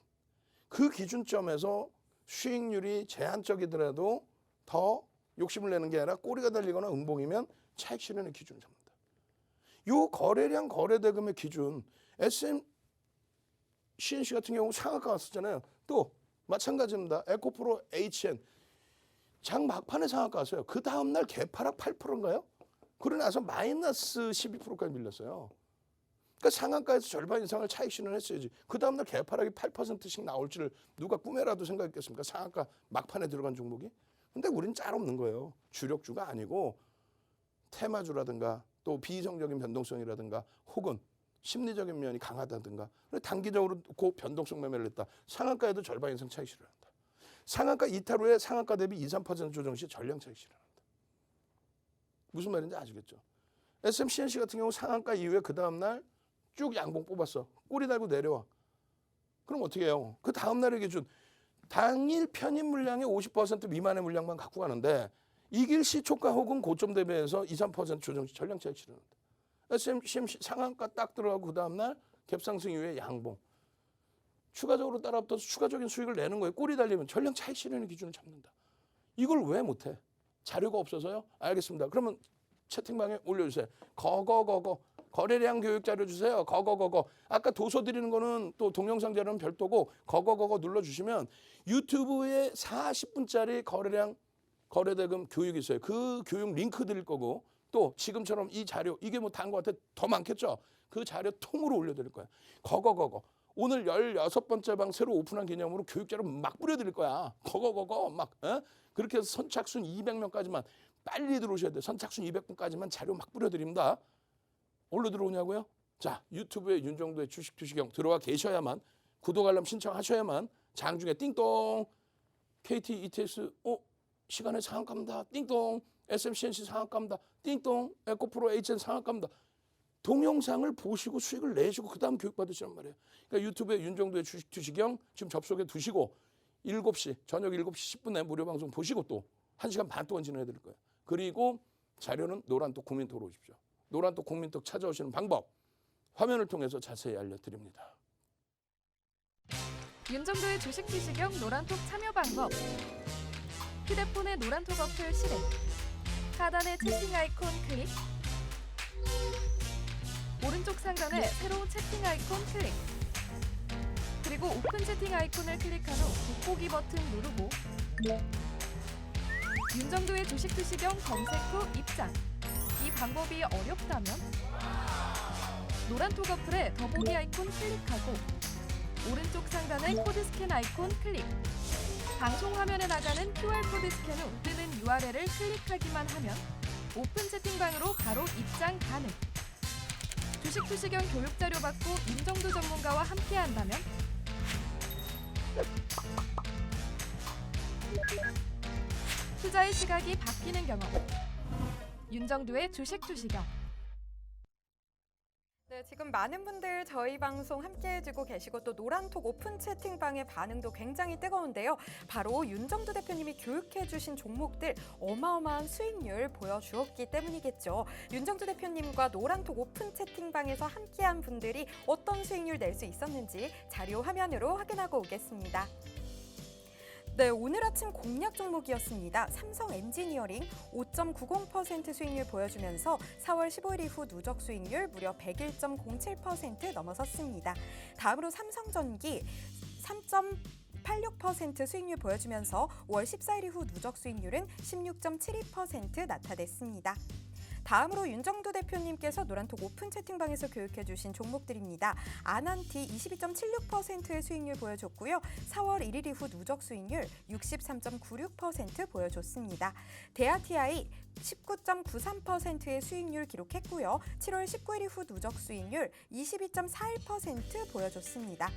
그 기준점에서 수익률이 제한적이더라도 더 욕심을 내는 게 아니라 꼬리가 달리거나 음봉이면 차익 실현의 기준을 잡는다. 요 거래량 거래대금의 기준 SM, CNC 같은 경우 상한가 왔었잖아요. 또 마찬가지입니다. 에코프로 HN 장 막판에 상한가 왔어요. 그 다음날 개파락 8%인가요? 그러고 나서 마이너스 12%까지 밀렸어요. 그러니까 상한가에서 절반 이상을 차익 실현했어야지. 그 다음날 개파락이 8%씩 나올지를 누가 꿈에라도 생각했겠습니까? 상한가 막판에 들어간 종목이. 근데 우린 짤 없는 거예요. 주력주가 아니고 테마주라든가 또 비이성적인 변동성이라든가 혹은 심리적인 면이 강하다든가 단기적으로 그 변동성 매매를 했다. 상한가에도 절반 이상 차익 실현한다. 상한가 이탈 후에 상한가 대비 2, 3% 조정 시 전량 차익 실현한다. 무슨 말인지 아시겠죠? SMCNC 같은 경우 상한가 이후에 그 다음날 쭉 양봉 뽑았어. 꼬리 달고 내려와. 그럼 어떻게 해요? 그 다음날의 기준 당일 편입 물량의 50% 미만의 물량만 갖고 가는데 이길 시초가 혹은 고점 대비해서 2, 3% 조정 시 전량 차익 실현한다. SMCNC 상한가 딱 들어가고 그 다음날 갭상승 이후에 양봉. 추가적으로 따라붙어서 추가적인 수익을 내는 거예요. 꼬리 달리면 전량 차익 실현의 기준을 잡는다. 이걸 왜 못해? 자료가 없어서요? 알겠습니다. 그러면 채팅방에 올려주세요. 거래량 교육 자료 주세요. 아까 도서 드리는 거는 또 동영상 자료는 별도고 눌러주시면 유튜브에 40분짜리 거래량 거래대금 교육이 있어요. 그 교육 링크 드릴 거고 또 지금처럼 이 자료 이게 뭐 다른 것 같아 더 많겠죠. 그 자료 통으로 올려드릴 거예요. 오늘 16번째 방 새로 오픈한 기념으로 교육자료 막 뿌려드릴 거야. 막 그렇게 해서 선착순 200명까지만 빨리 들어오셔야 돼요. 선착순 200분까지만 자료 막 뿌려드립니다. 어디로 들어오냐고요? 자, 유튜브에 윤정도의 주식 투시경 들어와 계셔야만 구독 알람 신청하셔야만 장중에 띵동 KT ETS 시간에 상한가입니다. 띵동 SMCNC 상한가입니다. 띵동 에코프로 HN 상한가입니다. 동영상을 보시고 수익을 내시고 그 다음 교육 받으시란 말이에요. 그러니까 유튜브에 윤정도의 주식 투시경 지금 접속해 두시고 7시 저녁 7시 10분에 무료 방송 보시고 또 1시간 반 동안 진행해 드릴 거예요. 그리고 자료는 노란톡 국민톡으로 오십시오. 노란톡 국민톡 찾아오시는 방법 화면을 통해서 자세히 알려드립니다. 윤정도의 주식 투시경 노란톡 참여 방법. 휴대폰의 노란톡 어플 실행. 하단의 채팅 아이콘 클릭. 오른쪽 상단에 새로운 채팅 아이콘 클릭. 그리고 오픈 채팅 아이콘을 클릭한 후 돋보기 버튼 누르고 윤정도의 주식 투시경 검색 후 입장. 이 방법이 어렵다면 노란톡 어플의 더보기 아이콘 클릭하고 오른쪽 상단의 코드 스캔 아이콘 클릭. 방송 화면에 나가는 QR코드 스캔 후 뜨는 URL을 클릭하기만 하면 오픈 채팅방으로 바로 입장 가능. 주식 투시경 교육 자료 받고 윤정두 전문가와 함께 한다면 투자의 시각이 바뀌는 경험. 윤정두의 주식 투시경. 네, 지금 많은 분들 저희 방송 함께 해주고 계시고 또 노란톡 오픈 채팅방의 반응도 굉장히 뜨거운데요. 바로 윤정두 대표님이 교육해주신 종목들 어마어마한 수익률 보여주었기 때문이겠죠. 윤정두 대표님과 노란톡 오픈 채팅방에서 함께한 분들이 어떤 수익률 낼 수 있었는지 자료 화면으로 확인하고 오겠습니다. 네, 오늘 아침 공략 종목이었습니다. 삼성 엔지니어링 5.90% 수익률 보여주면서 4월 15일 이후 누적 수익률 무려 101.07% 넘어섰습니다. 다음으로 삼성전기 3.86% 수익률 보여주면서 5월 14일 이후 누적 수익률은 16.72% 나타냈습니다. 다음으로 윤정두 대표님께서 노란톡 오픈 채팅방에서 교육해주신 종목들입니다. 아난티 22.76%의 수익률 보여줬고요. 4월 1일 이후 누적 수익률 63.96% 보여줬습니다. 대아TI 19.93%의 수익률 기록했고요. 7월 19일 이후 누적 수익률 22.41% 보여줬습니다.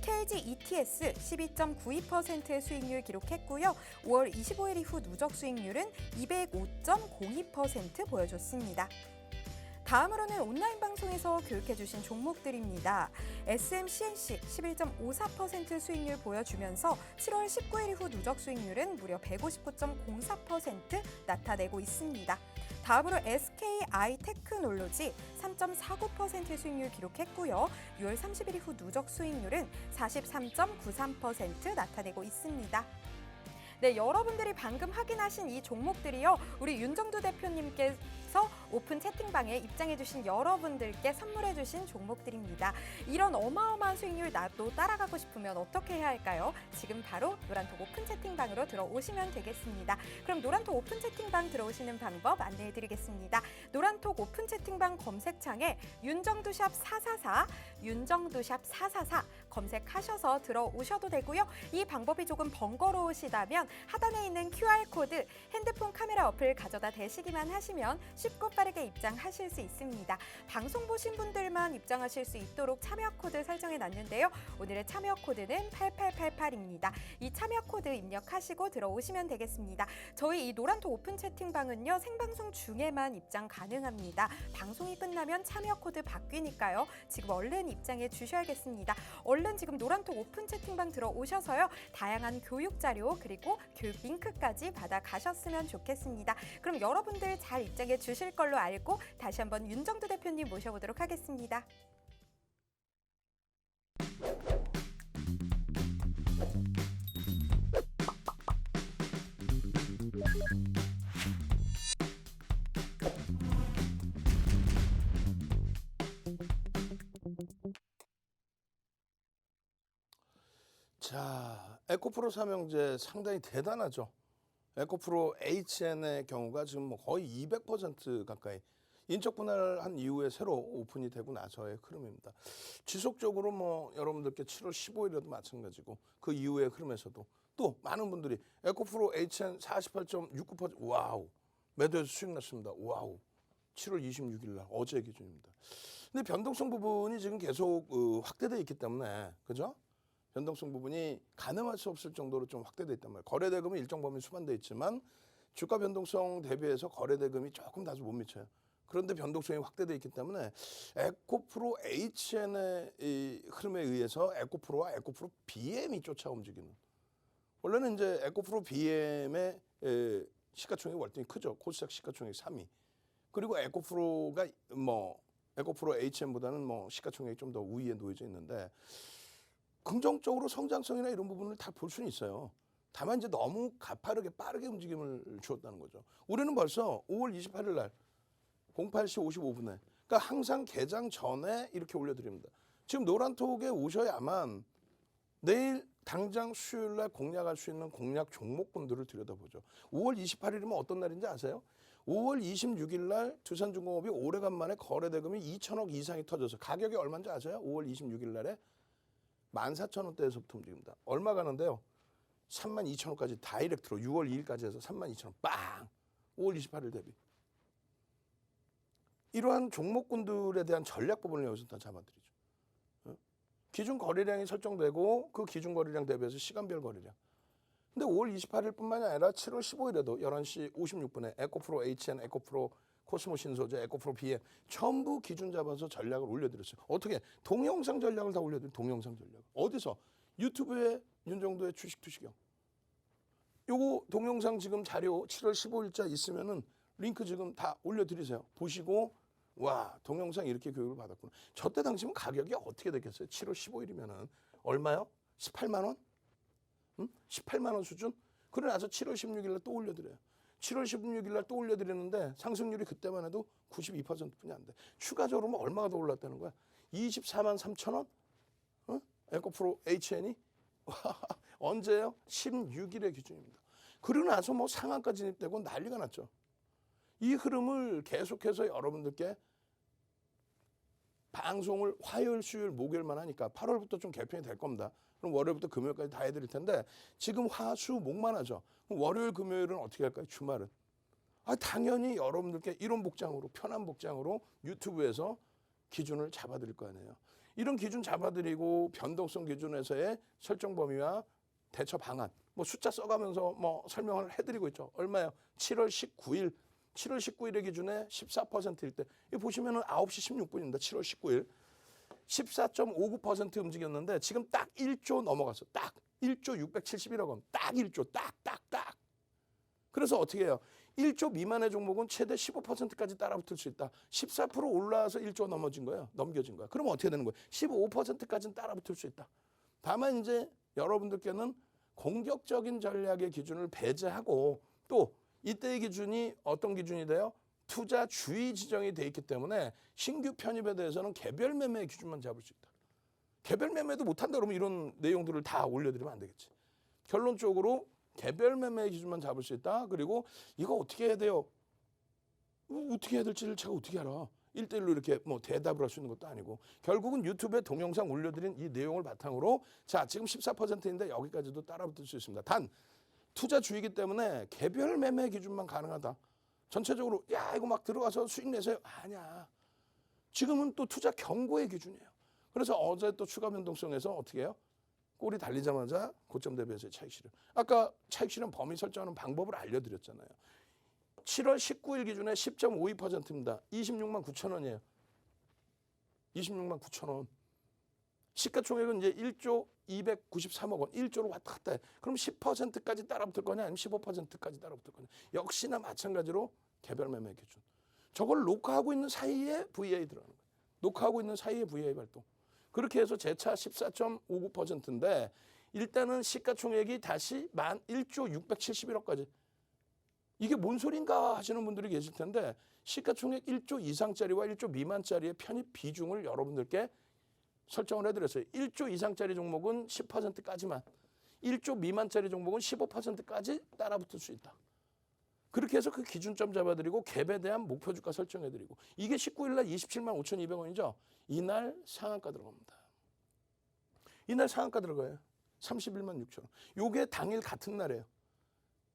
KG ETS 12.92%의 수익률 기록했고요. 5월 25일 이후 누적 수익률은 205.02% 보여줬습니다. 다음으로는 온라인 방송에서 교육해주신 종목들입니다. SMCNC 11.54% 수익률 보여주면서 7월 19일 이후 누적 수익률은 무려 159.04% 나타내고 있습니다. 다음으로 SKI 테크놀로지 3.49% 수익률 기록했고요. 6월 30일 이후 누적 수익률은 43.93% 나타내고 있습니다. 네, 여러분들이 방금 확인하신 이 종목들이요. 우리 윤정두 대표님께서 오픈 채팅방에 입장해주신 여러분들께 선물해주신 종목들입니다. 이런 어마어마한 수익률 나도 따라가고 싶으면 어떻게 해야 할까요? 지금 바로 노란톡 오픈 채팅방으로 들어오시면 되겠습니다. 그럼 노란톡 오픈 채팅방 들어오시는 방법 안내해드리겠습니다. 노란톡 오픈 채팅방 검색창에 윤정두샵 444, 윤정두샵 444 검색하셔서 들어오셔도 되고요. 이 방법이 조금 번거로우시다면 하단에 있는 QR코드 핸드폰 카메라 어플 가져다 대시기만 하시면 쉽고 빠르게 입장하실 수 있습니다. 방송 보신 분들만 입장하실 수 있도록 참여 코드 설정해 놨는데요. 오늘의 참여 코드는 8888입니다. 이 참여 코드 입력하시고 들어오시면 되겠습니다. 저희 이 노란톡 오픈 채팅방은요. 생방송 중에만 입장 가능합니다. 방송이 끝나면 참여 코드 바뀌니까요. 지금 얼른 입장해 주셔야겠습니다. 얼른 지금 노란톡 오픈 채팅방 들어오셔서요. 다양한 교육 자료 그리고 교육 링크까지 받아 가셨으면 좋겠습니다. 그럼 여러분들 잘 입장해 주실 걸로 알고 다시 한번 윤정두 대표님 모셔보도록 하겠습니다. 자, 에코프로 삼형제 상당히 대단하죠. 에코프로 HN의 경우가 지금 뭐 거의 200% 가까이 인적 분할한 이후에 새로 오픈이 되고 나서의 흐름입니다. 지속적으로 뭐 여러분들께 7월 15일에도 마찬가지고 그 이후의 흐름에서도 또 많은 분들이 에코프로 HN 48.69% 와우 매도해서 수익 났습니다. 와우 7월 26일 날 어제 기준입니다. 근데 변동성 부분이 지금 계속 확대되어 있기 때문에 그죠? 변동성 부분이 가늠할 수 없을 정도로 좀 확대되어 있단 말이에요. 거래대금은 일정 범위 수반되어 있지만 주가 변동성 대비해서 거래대금이 조금 다소 못 미쳐요. 그런데 변동성이 확대되어 있기 때문에 에코프로 HN의 이 흐름에 의해서 에코프로와 에코프로 BM이 쫓아 움직이는. 원래는 이제 에코프로 BM의 시가총액이 월등히 크죠. 코스닥 시가총액 3위. 그리고 에코프로가 뭐 에코프로 HN보다는 뭐 시가총액이 좀 더 우위에 놓여져 있는데 긍정적으로 성장성이나 이런 부분을 다 볼 수는 있어요. 다만 이제 너무 가파르게 빠르게 움직임을 주었다는 거죠. 우리는 벌써 5월 28일 날 08시 55분에 그러니까 항상 개장 전에 이렇게 올려드립니다. 지금 노란톡에 오셔야만 내일 당장 수요일 날 공략할 수 있는 공략 종목군들을 들여다보죠. 5월 28일이면 어떤 날인지 아세요? 5월 26일 날 두산중공업이 오래간만에 거래대금이 2천억 이상이 터져서 가격이 얼마인지 아세요? 5월 26일 날에 14,000원대에서부터 움직입니다. 얼마 가는데요? 32,000원까지 다이렉트로 6월 2일까지 해서 32,000원 빵! 5월 28일 대비. 이러한 종목군들에 대한 전략 부분을 여기서 다 잡아드리죠. 기준 거래량이 설정되고 그 기준 거래량 대비해서 시간별 거래량. 근데 5월 28일뿐만이 아니라 7월 15일에도 11시 56분에 에코프로 HN, 에코프로 코스모 신소재, 에코프로 BM 전부 기준 잡아서 전략을 올려드렸어요. 어떻게? 동영상 전략을 다 올려드려요. 동영상 전략. 어디서? 유튜브에 윤정도의 주식 투시경. 요거 동영상 지금 자료 7월 15일자 있으면은 링크 지금 다 올려드리세요. 보시고 와 동영상 이렇게 교육을 받았구나. 저때 당시면 가격이 어떻게 됐겠어요? 7월 15일이면은 얼마요? 18만 원? 18만 원 수준? 그러고 나서 7월 16일 날 또 올려드려요. 7월 16일 날 또 올려드리는데 상승률이 그때만 해도 92%뿐이 안 돼. 추가적으로 뭐 얼마가 더 올랐다는 거야? 24만 3천 원? 에코프로 HN이? 언제예요? 16일의 기준입니다. 그러고 나서 뭐 상한가 진입되고 난리가 났죠. 이 흐름을 계속해서 여러분들께 방송을 화요일, 수요일, 목요일만 하니까 8월부터 좀 개편이 될 겁니다. 그럼 월요일부터 금요일까지 다 해드릴 텐데 지금 화, 수, 목만 하죠. 그럼 월요일, 금요일은 어떻게 할까요? 주말은. 당연히 여러분들께 이런 복장으로 편한 복장으로 유튜브에서 기준을 잡아드릴 거 아니에요. 이런 기준 잡아드리고 변동성 기준에서의 설정 범위와 대처 방안 뭐 숫자 써가면서 뭐 설명을 해드리고 있죠. 얼마요? 7월 19일 7월 19일의 기준에 14%일 때 이거 보시면은 9시 16분입니다. 7월 19일 14.59% 움직였는데 지금 딱 1조 넘어갔어. 딱 1조 671억 원. 딱 1조 딱. 그래서 어떻게 해요? 1조 미만의 종목은 최대 15%까지 따라붙을 수 있다. 14% 올라와서 1조 넘어진 거예요. 넘겨진 거야. 그러면 어떻게 되는 거예요? 15%까지는 따라붙을 수 있다. 다만 이제 여러분들께는 공격적인 전략의 기준을 배제하고 또 이때의 기준이 어떤 기준이 돼요? 투자 주의 지정이 돼 있기 때문에 신규 편입에 대해서는 개별 매매 기준만 잡을 수 있다. 개별 매매도 못한다 그러면 이런 내용들을 다 올려드리면 안 되겠지. 결론적으로 개별 매매 기준만 잡을 수 있다. 그리고 이거 어떻게 해야 돼요? 어떻게 해야 될지를 제가 어떻게 알아? 1대1로 이렇게 뭐 대답을 할 수 있는 것도 아니고 결국은 유튜브에 동영상 올려드린 이 내용을 바탕으로 자 지금 14%인데 여기까지도 따라붙을 수 있습니다. 단 투자 주의이기 때문에 개별 매매 기준만 가능하다. 전체적으로 야 이거 막 들어가서 수익 내세요. 아니야. 지금은 또 투자 경고의 기준이에요. 그래서 어제 또 추가 변동성에서 어떻게 해요? 꼬리 달리자마자 고점 대비해서 차익 실현. 아까 차익 실현 범위 설정하는 방법을 알려드렸잖아요. 7월 19일 기준에 10.52%입니다. 26만 9천 원이에요. 26만 9천 원. 시가총액은 이제 1조 293억 원, 1조로 왔다 갔다 해. 그럼 10%까지 따라붙을 거냐, 아니면 15%까지 따라붙을 거냐. 역시나 마찬가지로 개별 매매 기준. 저걸 녹화하고 있는 사이에 VA 들어가는 거예요. 녹화하고 있는 사이에 VA 발동. 그렇게 해서 재차 14.59%인데 일단은 시가총액이 다시 1조 671억까지. 이게 뭔 소린가 하시는 분들이 계실 텐데 시가총액 1조 이상짜리와 1조 미만짜리의 편입 비중을 여러분들께 설정을 해드렸어요. 1조 이상짜리 종목은 10%까지만 1조 미만짜리 종목은 15%까지 따라붙을 수 있다. 그렇게 해서 그 기준점 잡아드리고 갭에 대한 목표 주가 설정해드리고 이게 19일 날 27만 5,200원이죠. 이날 상한가 들어갑니다. 이날 상한가 들어가요. 31만 6천 원. 요게 당일 같은 날이에요.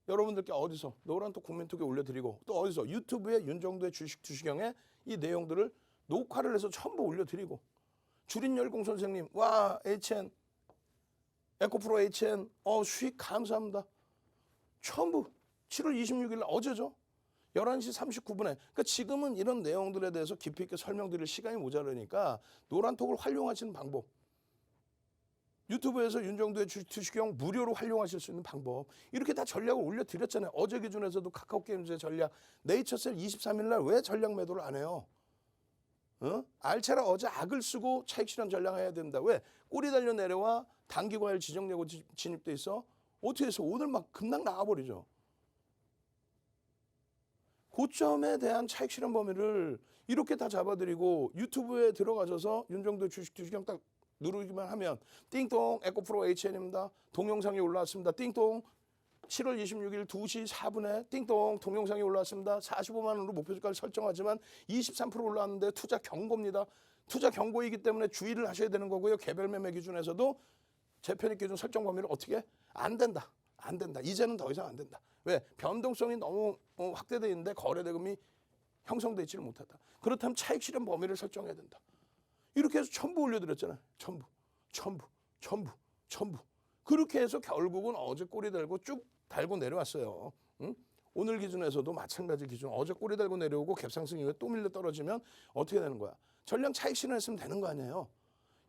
여러분들께 어디서 노란 또 국민톡에 올려드리고 또 어디서 유튜브에 윤정도의 주식 투시경에 이 내용들을 녹화를 해서 전부 올려드리고 주린열공 선생님 와 HN 에코프로 HN 수익 감사합니다. 전부 7월 26일 날 어제죠. 11시 39분에 그러니까 지금은 이런 내용들에 대해서 깊이 있게 설명드릴 시간이 모자라니까 노란톡을 활용하시는 방법 유튜브에서 윤정도의 주식 투시경 무료로 활용하실 수 있는 방법 이렇게 다 전략을 올려드렸잖아요. 어제 기준에서도 카카오게임즈의 전략 네이처셀 23일 날 왜 전략 매도를 안 해요? 알차라 어제 악을 쓰고 차익 실현 전략해야 된다. 왜? 꼬리 달려 내려와 단기 과열 지정 예고 진입돼 있어. 어떻게 해서 오늘 막 급락 나가버리죠. 고점에 대한 차익 실현 범위를 이렇게 다 잡아드리고 유튜브에 들어가셔서 윤정도 주식 투시경 딱 누르기만 하면 띵동 에코프로 HN입니다. 동영상이 올라왔습니다. 띵동 7월 26일 2시 4분에 띵동 동영상이 올라왔습니다. 45만 원으로 목표 주가를 설정하지만 23% 올라왔는데 투자 경고입니다. 투자 경고이기 때문에 주의를 하셔야 되는 거고요. 개별 매매 기준에서도 재편입 기준 설정 범위를 어떻게? 안 된다. 안 된다. 이제는 더 이상 안 된다. 왜? 변동성이 너무 확대되어 있는데 거래대금이 형성되어 있지를 못하다. 그렇다면 차익 실현 범위를 설정해야 된다. 이렇게 해서 전부 올려드렸잖아요. 전부. 그렇게 해서 결국은 어제 꼬리 달고 쭉 달고 내려왔어요. 응? 오늘 기준에서도 마찬가지 기준. 어제 꼬리 달고 내려오고 갭상승 이후에 또 밀려 떨어지면 어떻게 되는 거야? 전량 차익 실현했으면 되는 거 아니에요.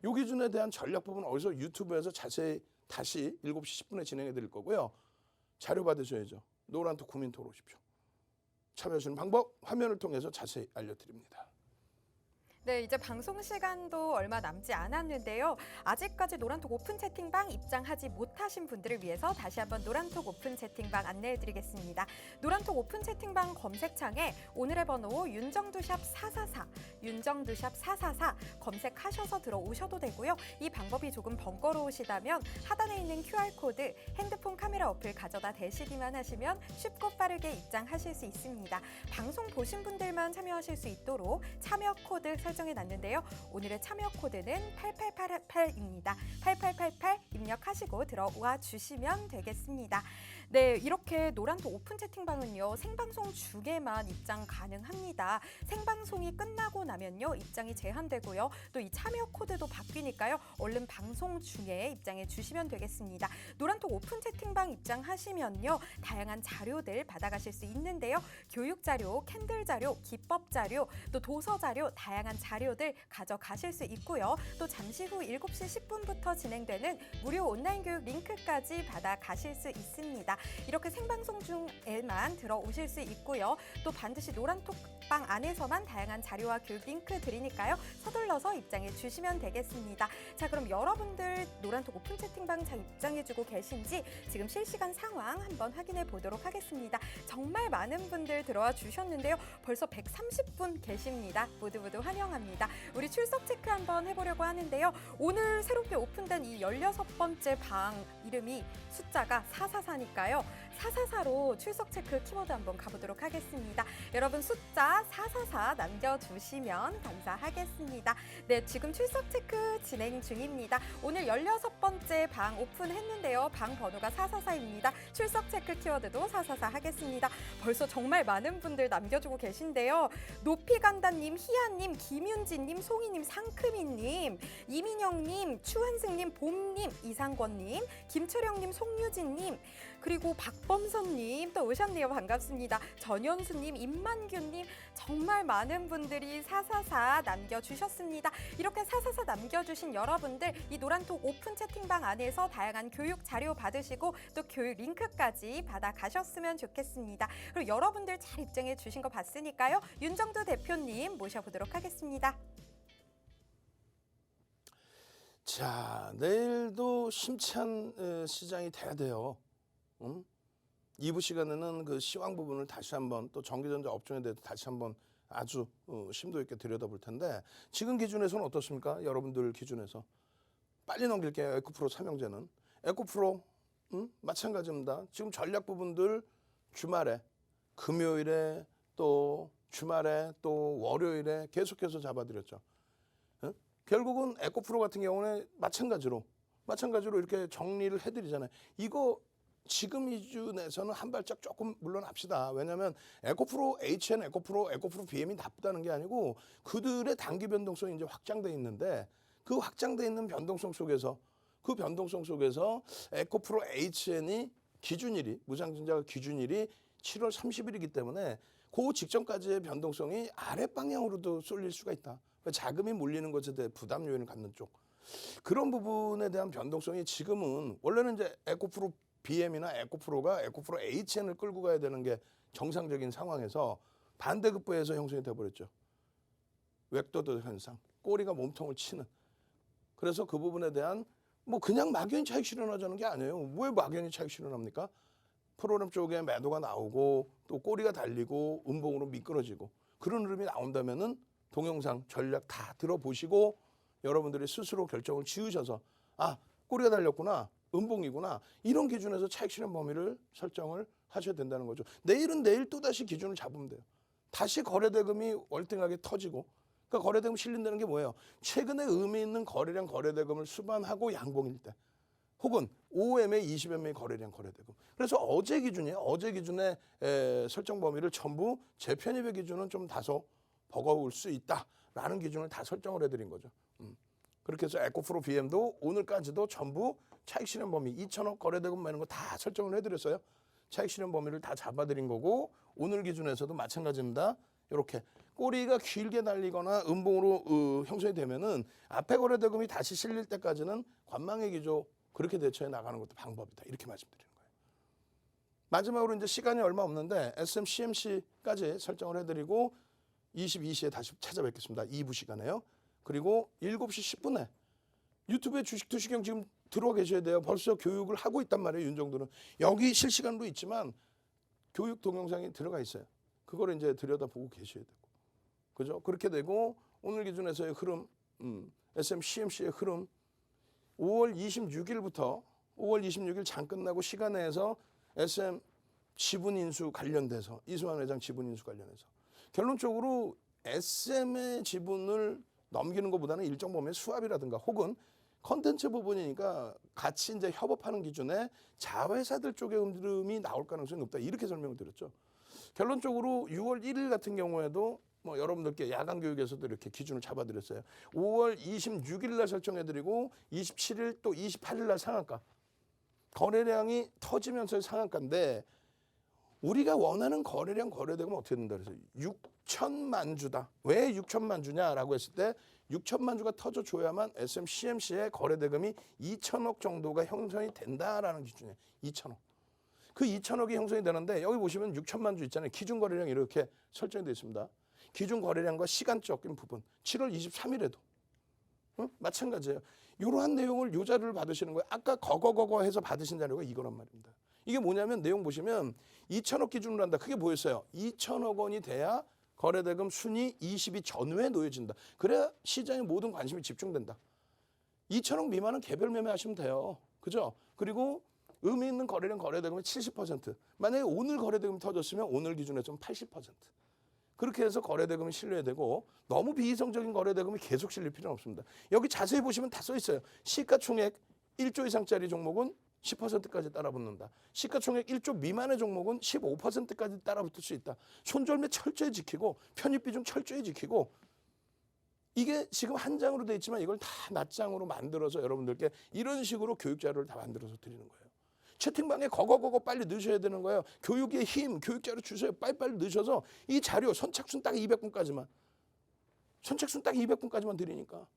요 기준에 대한 전략 부분 어디서 유튜브에서 자세히 다시 7시 10분에 진행해 드릴 거고요. 자료 받으셔야죠. 노란톡 국민토로 오십시오. 참여하시는 방법 화면을 통해서 자세히 알려드립니다. 네, 이제 방송 시간도 얼마 남지 않았는데요. 아직까지 노란톡 오픈 채팅방 입장하지 못하신 분들을 위해서 다시 한번 노란톡 오픈 채팅방 안내해드리겠습니다. 노란톡 오픈 채팅방 검색창에 오늘의 번호 윤정두샵 444, 윤정두샵 444 검색하셔서 들어오셔도 되고요. 이 방법이 조금 번거로우시다면 하단에 있는 QR코드 핸드폰 카메라 어플 가져다 대시기만 하시면 쉽고 빠르게 입장하실 수 있습니다. 방송 보신 분들만 참여하실 수 있도록 참여 코드 설정해놨는데요. 오늘의 참여 코드는 8888입니다. 8888 입력하시고 들어와 주시면 되겠습니다. 네, 이렇게 노란톡 오픈 채팅방은요. 생방송 중에만 입장 가능합니다. 생방송이 끝나고 나면요. 입장이 제한되고요. 또 이 참여 코드도 바뀌니까요. 얼른 방송 중에 입장해 주시면 되겠습니다. 노란톡 오픈 채팅방 입장하시면요. 다양한 자료들 받아가실 수 있는데요. 교육 자료, 캔들 자료, 기법 자료, 또 도서 자료, 다양한 자료들 가져가실 수 있고요. 또 잠시 후 7시 10분부터 진행되는 무료 온라인 교육 링크까지 받아가실 수 있습니다. 이렇게 생방송 중에만 들어오실 수 있고요. 또 반드시 노란톡방 안에서만 다양한 자료와 교육 링크 드리니까요. 서둘러서 입장해 주시면 되겠습니다. 자, 그럼 여러분들 노란톡 오픈 채팅방 잘 입장해주고 계신지 지금 실시간 상황 한번 확인해 보도록 하겠습니다. 정말 많은 분들 들어와 주셨는데요. 벌써 130분 계십니다. 모두 환영합니다. 우리 출석 체크 한번 해보려고 하는데요. 오늘 새롭게 오픈된 이 16번째 방 이름이 숫자가 444니까요. 444로 출석 체크 키워드 한번 가보도록 하겠습니다. 여러분 숫자 444 남겨주시면 감사하겠습니다. 네, 지금 출석 체크 진행 중입니다. 오늘 16번째 방 오픈했는데요. 방 번호가 444입니다. 출석 체크 키워드도 444 하겠습니다. 벌써 정말 많은 분들 남겨주고 계신데요. 높이간다님, 희아님, 김윤진님, 송이님, 상크미님, 이민영님, 추한승님, 봄님, 이상권님, 김철영님, 송유진님, 그리고 박범선님 또 오셨네요. 반갑습니다. 전현수님, 임만규님, 정말 많은 분들이 444 남겨주셨습니다. 이렇게 444 남겨주신 여러분들 이 노란톡 오픈 채팅방 안에서 다양한 교육 자료 받으시고 또 교육 링크까지 받아가셨으면 좋겠습니다. 그리고 여러분들 잘 입장해 주신 거 봤으니까요. 윤정두 대표님 모셔보도록 하겠습니다. 자, 내일도 심찬 시장이 돼야 돼요. 2부 시간에는 그 시황 부분을 다시 한번 또 전기전자 업종에 대해서 다시 한번 아주 심도 있게 들여다볼 텐데 지금 기준에서는 어떻습니까? 여러분들 기준에서 빨리 넘길게요. 에코프로 삼형제는 에코프로 마찬가지입니다. 지금 전략 부분들 주말에 금요일에 또 주말에 또 월요일에 계속해서 잡아드렸죠. 결국은 에코프로 같은 경우는 마찬가지로 이렇게 정리를 해드리잖아요. 이거 지금 기준에서는 한 발짝 조금 물러납시다. 왜냐하면 에코프로 HN, 에코프로 BM이 나쁘다는 게 아니고 그들의 단기 변동성이 이제 확장돼 있는데 그 확장돼 있는 변동성 속에서 에코프로 HN이 기준일이 무상증자 기준일이 7월 30일이기 때문에 그 직전까지의 변동성이 아래 방향으로도 쏠릴 수가 있다. 자금이 몰리는 것에 대해 부담 요인을 갖는 쪽 그런 부분에 대한 변동성이 지금은 원래는 이제 에코프로 BM이나 에코프로가 에코프로 HN을 끌고 가야 되는 게 정상적인 상황에서 반대급부에서 형성이 돼버렸죠. 웩도도 현상, 꼬리가 몸통을 치는. 그래서 그 부분에 대한 뭐 그냥 막연히 차익 실현하자는 게 아니에요. 왜 막연히 차익 실현합니까? 프로그램 쪽에 매도가 나오고 또 꼬리가 달리고 음봉으로 미끄러지고 그런 흐름이 나온다면은 동영상 전략 다 들어보시고 여러분들이 스스로 결정을 지으셔서 아 꼬리가 달렸구나. 음봉이구나. 이런 기준에서 차익 실현 범위를 설정을 하셔야 된다는 거죠. 내일은 내일 또다시 기준을 잡으면 돼요. 다시 거래대금이 월등하게 터지고, 그러니까 거래대금 실린다는 게 뭐예요? 최근에 의미 있는 거래량 거래대금을 수반하고 양봉일 때, 혹은 OMA 20MA 거래량 거래대금. 그래서 어제 기준이에요. 어제 기준의 설정 범위를 전부 재편입의 기준은 좀 다소 버거울 수 있다라는 기준을 다 설정을 해드린 거죠. 그렇게 해서 에코프로 BM도 오늘까지도 전부 차익 실현 범위 2천억 거래대금 매는 거 다 설정을 해드렸어요. 차익 실현 범위를 다 잡아드린 거고, 오늘 기준에서도 마찬가지입니다. 이렇게 꼬리가 길게 달리거나 음봉으로 형성이 되면은 앞에 거래대금이 다시 실릴 때까지는 관망의 기조 그렇게 대처해 나가는 것도 방법이다. 이렇게 말씀드리는 거예요. 마지막으로 이제 시간이 얼마 없는데 SMCMC까지 설정을 해드리고 22시에 다시 찾아뵙겠습니다. 2부 시간에요. 그리고 7시 10분에 유튜브에 주식 투시경 지금 들어와 계셔야 돼요. 벌써 교육을 하고 있단 말이에요. 윤정도는. 여기 실시간으로 있지만 교육 동영상이 들어가 있어요. 그거를 이제 들여다보고 계셔야 되고. 그죠? 그렇게 되고 오늘 기준에서의 흐름, SMCMC의 흐름 5월 26일부터 5월 26일 장 끝나고 시간 내에서 SM 지분 인수 관련돼서 이수만 회장 지분 인수 관련해서 결론적으로 SM의 지분을 넘기는 것보다는 일정 범위의 수합이라든가 혹은 컨텐츠 부분이니까 같이 이제 협업하는 기준에 자회사들 쪽의 흐름이 나올 가능성이 높다. 이렇게 설명을 드렸죠. 결론적으로 6월 1일 같은 경우에도 뭐 여러분들께 야간 교육에서도 이렇게 기준을 잡아드렸어요. 5월 26일 날 설정해드리고 27일 또 28일 날 상한가. 거래량이 터지면서의 상한가인데 우리가 원하는 거래량 거래대금은 어떻게 된다 그래서 6천만 주다. 왜 6천만 주냐라고 했을 때 6천만 주가 터져줘야만 SMCMC의 거래대금이 2천억 정도가 형성이 된다라는 기준이에요. 2천억. 그 2천억이 형성이 되는데 여기 보시면 6천만 주 있잖아요. 기준 거래량 이렇게 설정이 되어 있습니다. 기준 거래량과 시간적인 부분 7월 23일에도 마찬가지예요. 이러한 내용을 요 자료를 받으시는 거예요. 아까 거거 해서 받으신 자료가 이거란 말입니다. 이게 뭐냐면 내용 보시면 2천억 기준으로 한다. 그게 뭐였어요? 2천억 원이 돼야 거래대금 순위 20위 전후에 놓여진다. 그래야 시장의 모든 관심이 집중된다. 2천억 미만은 개별 매매하시면 돼요. 그죠? 그리고 의미 있는 거래량 거래대금의 70%. 만약에 오늘 거래대금이 터졌으면 오늘 기준에서는 80%. 그렇게 해서 거래대금이 실려야 되고 너무 비이성적인 거래대금이 계속 실릴 필요는 없습니다. 여기 자세히 보시면 다 써 있어요. 시가총액 1조 이상짜리 종목은 10%까지 따라붙는다. 시가총액 1조 미만의 종목은 15%까지 따라붙을 수 있다. 손절매 철저히 지키고 편입비중 철저히 지키고 이게 지금 한 장으로 돼 있지만 이걸 다 낱장으로 만들어서 여러분들께 이런 식으로 교육 자료를 다 만들어서 드리는 거예요. 채팅방에 거거 빨리 넣으셔야 되는 거예요. 교육의 힘, 교육 자료 주세요. 빨리빨리 넣으셔서 이 자료 선착순 딱 200분까지만. 선착순 딱 200분까지만 드리니까.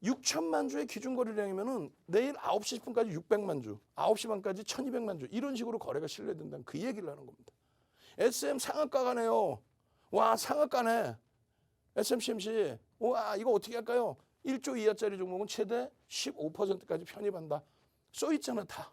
6천만 주의 기준 거래량이면은 내일 9시 10분까지 600만 주, 9시 반까지 1200만 주 이런 식으로 거래가 실려야 된다는 그 얘기를 하는 겁니다. SM 상한가 가네요. 와 상한가네. SMCMC. 와 이거 어떻게 할까요? 1조 이하짜리 종목은 최대 15%까지 편입한다. 써 있잖아 다.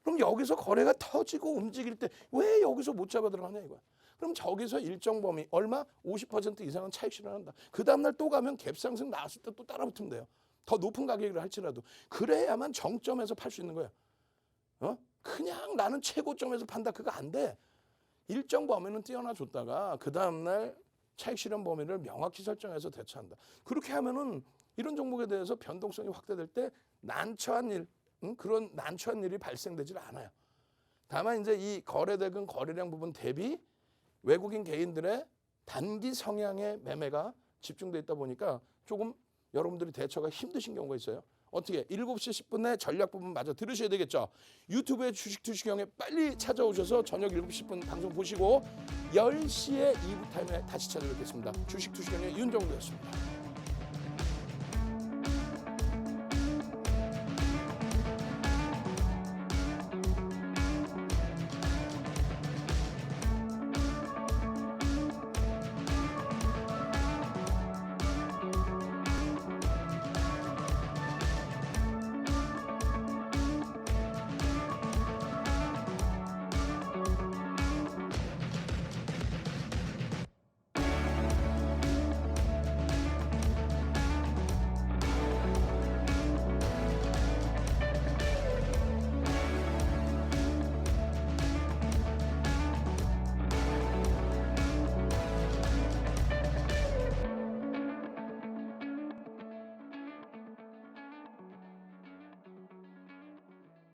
그럼 여기서 거래가 터지고 움직일 때 왜 여기서 못 잡아 들어가냐 이거야. 그럼 저기서 일정 범위 얼마? 50% 이상은 차익 실현한다. 그 다음날 또 가면 갭상승 나왔을 때 또 따라붙으면 돼요. 더 높은 가격을 할지라도. 그래야만 정점에서 팔 수 있는 거야. 그냥 나는 최고점에서 판다. 그거 안 돼. 일정 범위는 띄어나 줬다가 그 다음날 차익 실현 범위를 명확히 설정해서 대처한다. 그렇게 하면은 이런 종목에 대해서 변동성이 확대될 때 난처한 일, 그런 난처한 일이 발생되질 않아요. 다만 이제 이 거래대금 거래량 부분 대비 외국인 개인들의 단기 성향의 매매가 집중돼 있다 보니까 조금 여러분들이 대처가 힘드신 경우가 있어요. 어떻게 7시 10분에 전략 부분 마저 들으셔야 되겠죠. 유튜브에 주식 투시경에 빨리 찾아오셔서 저녁 7시 10분 방송 보시고 10시에 2부 타임에 다시 찾아뵙겠습니다. 주식 투시경의 윤정도였습니다.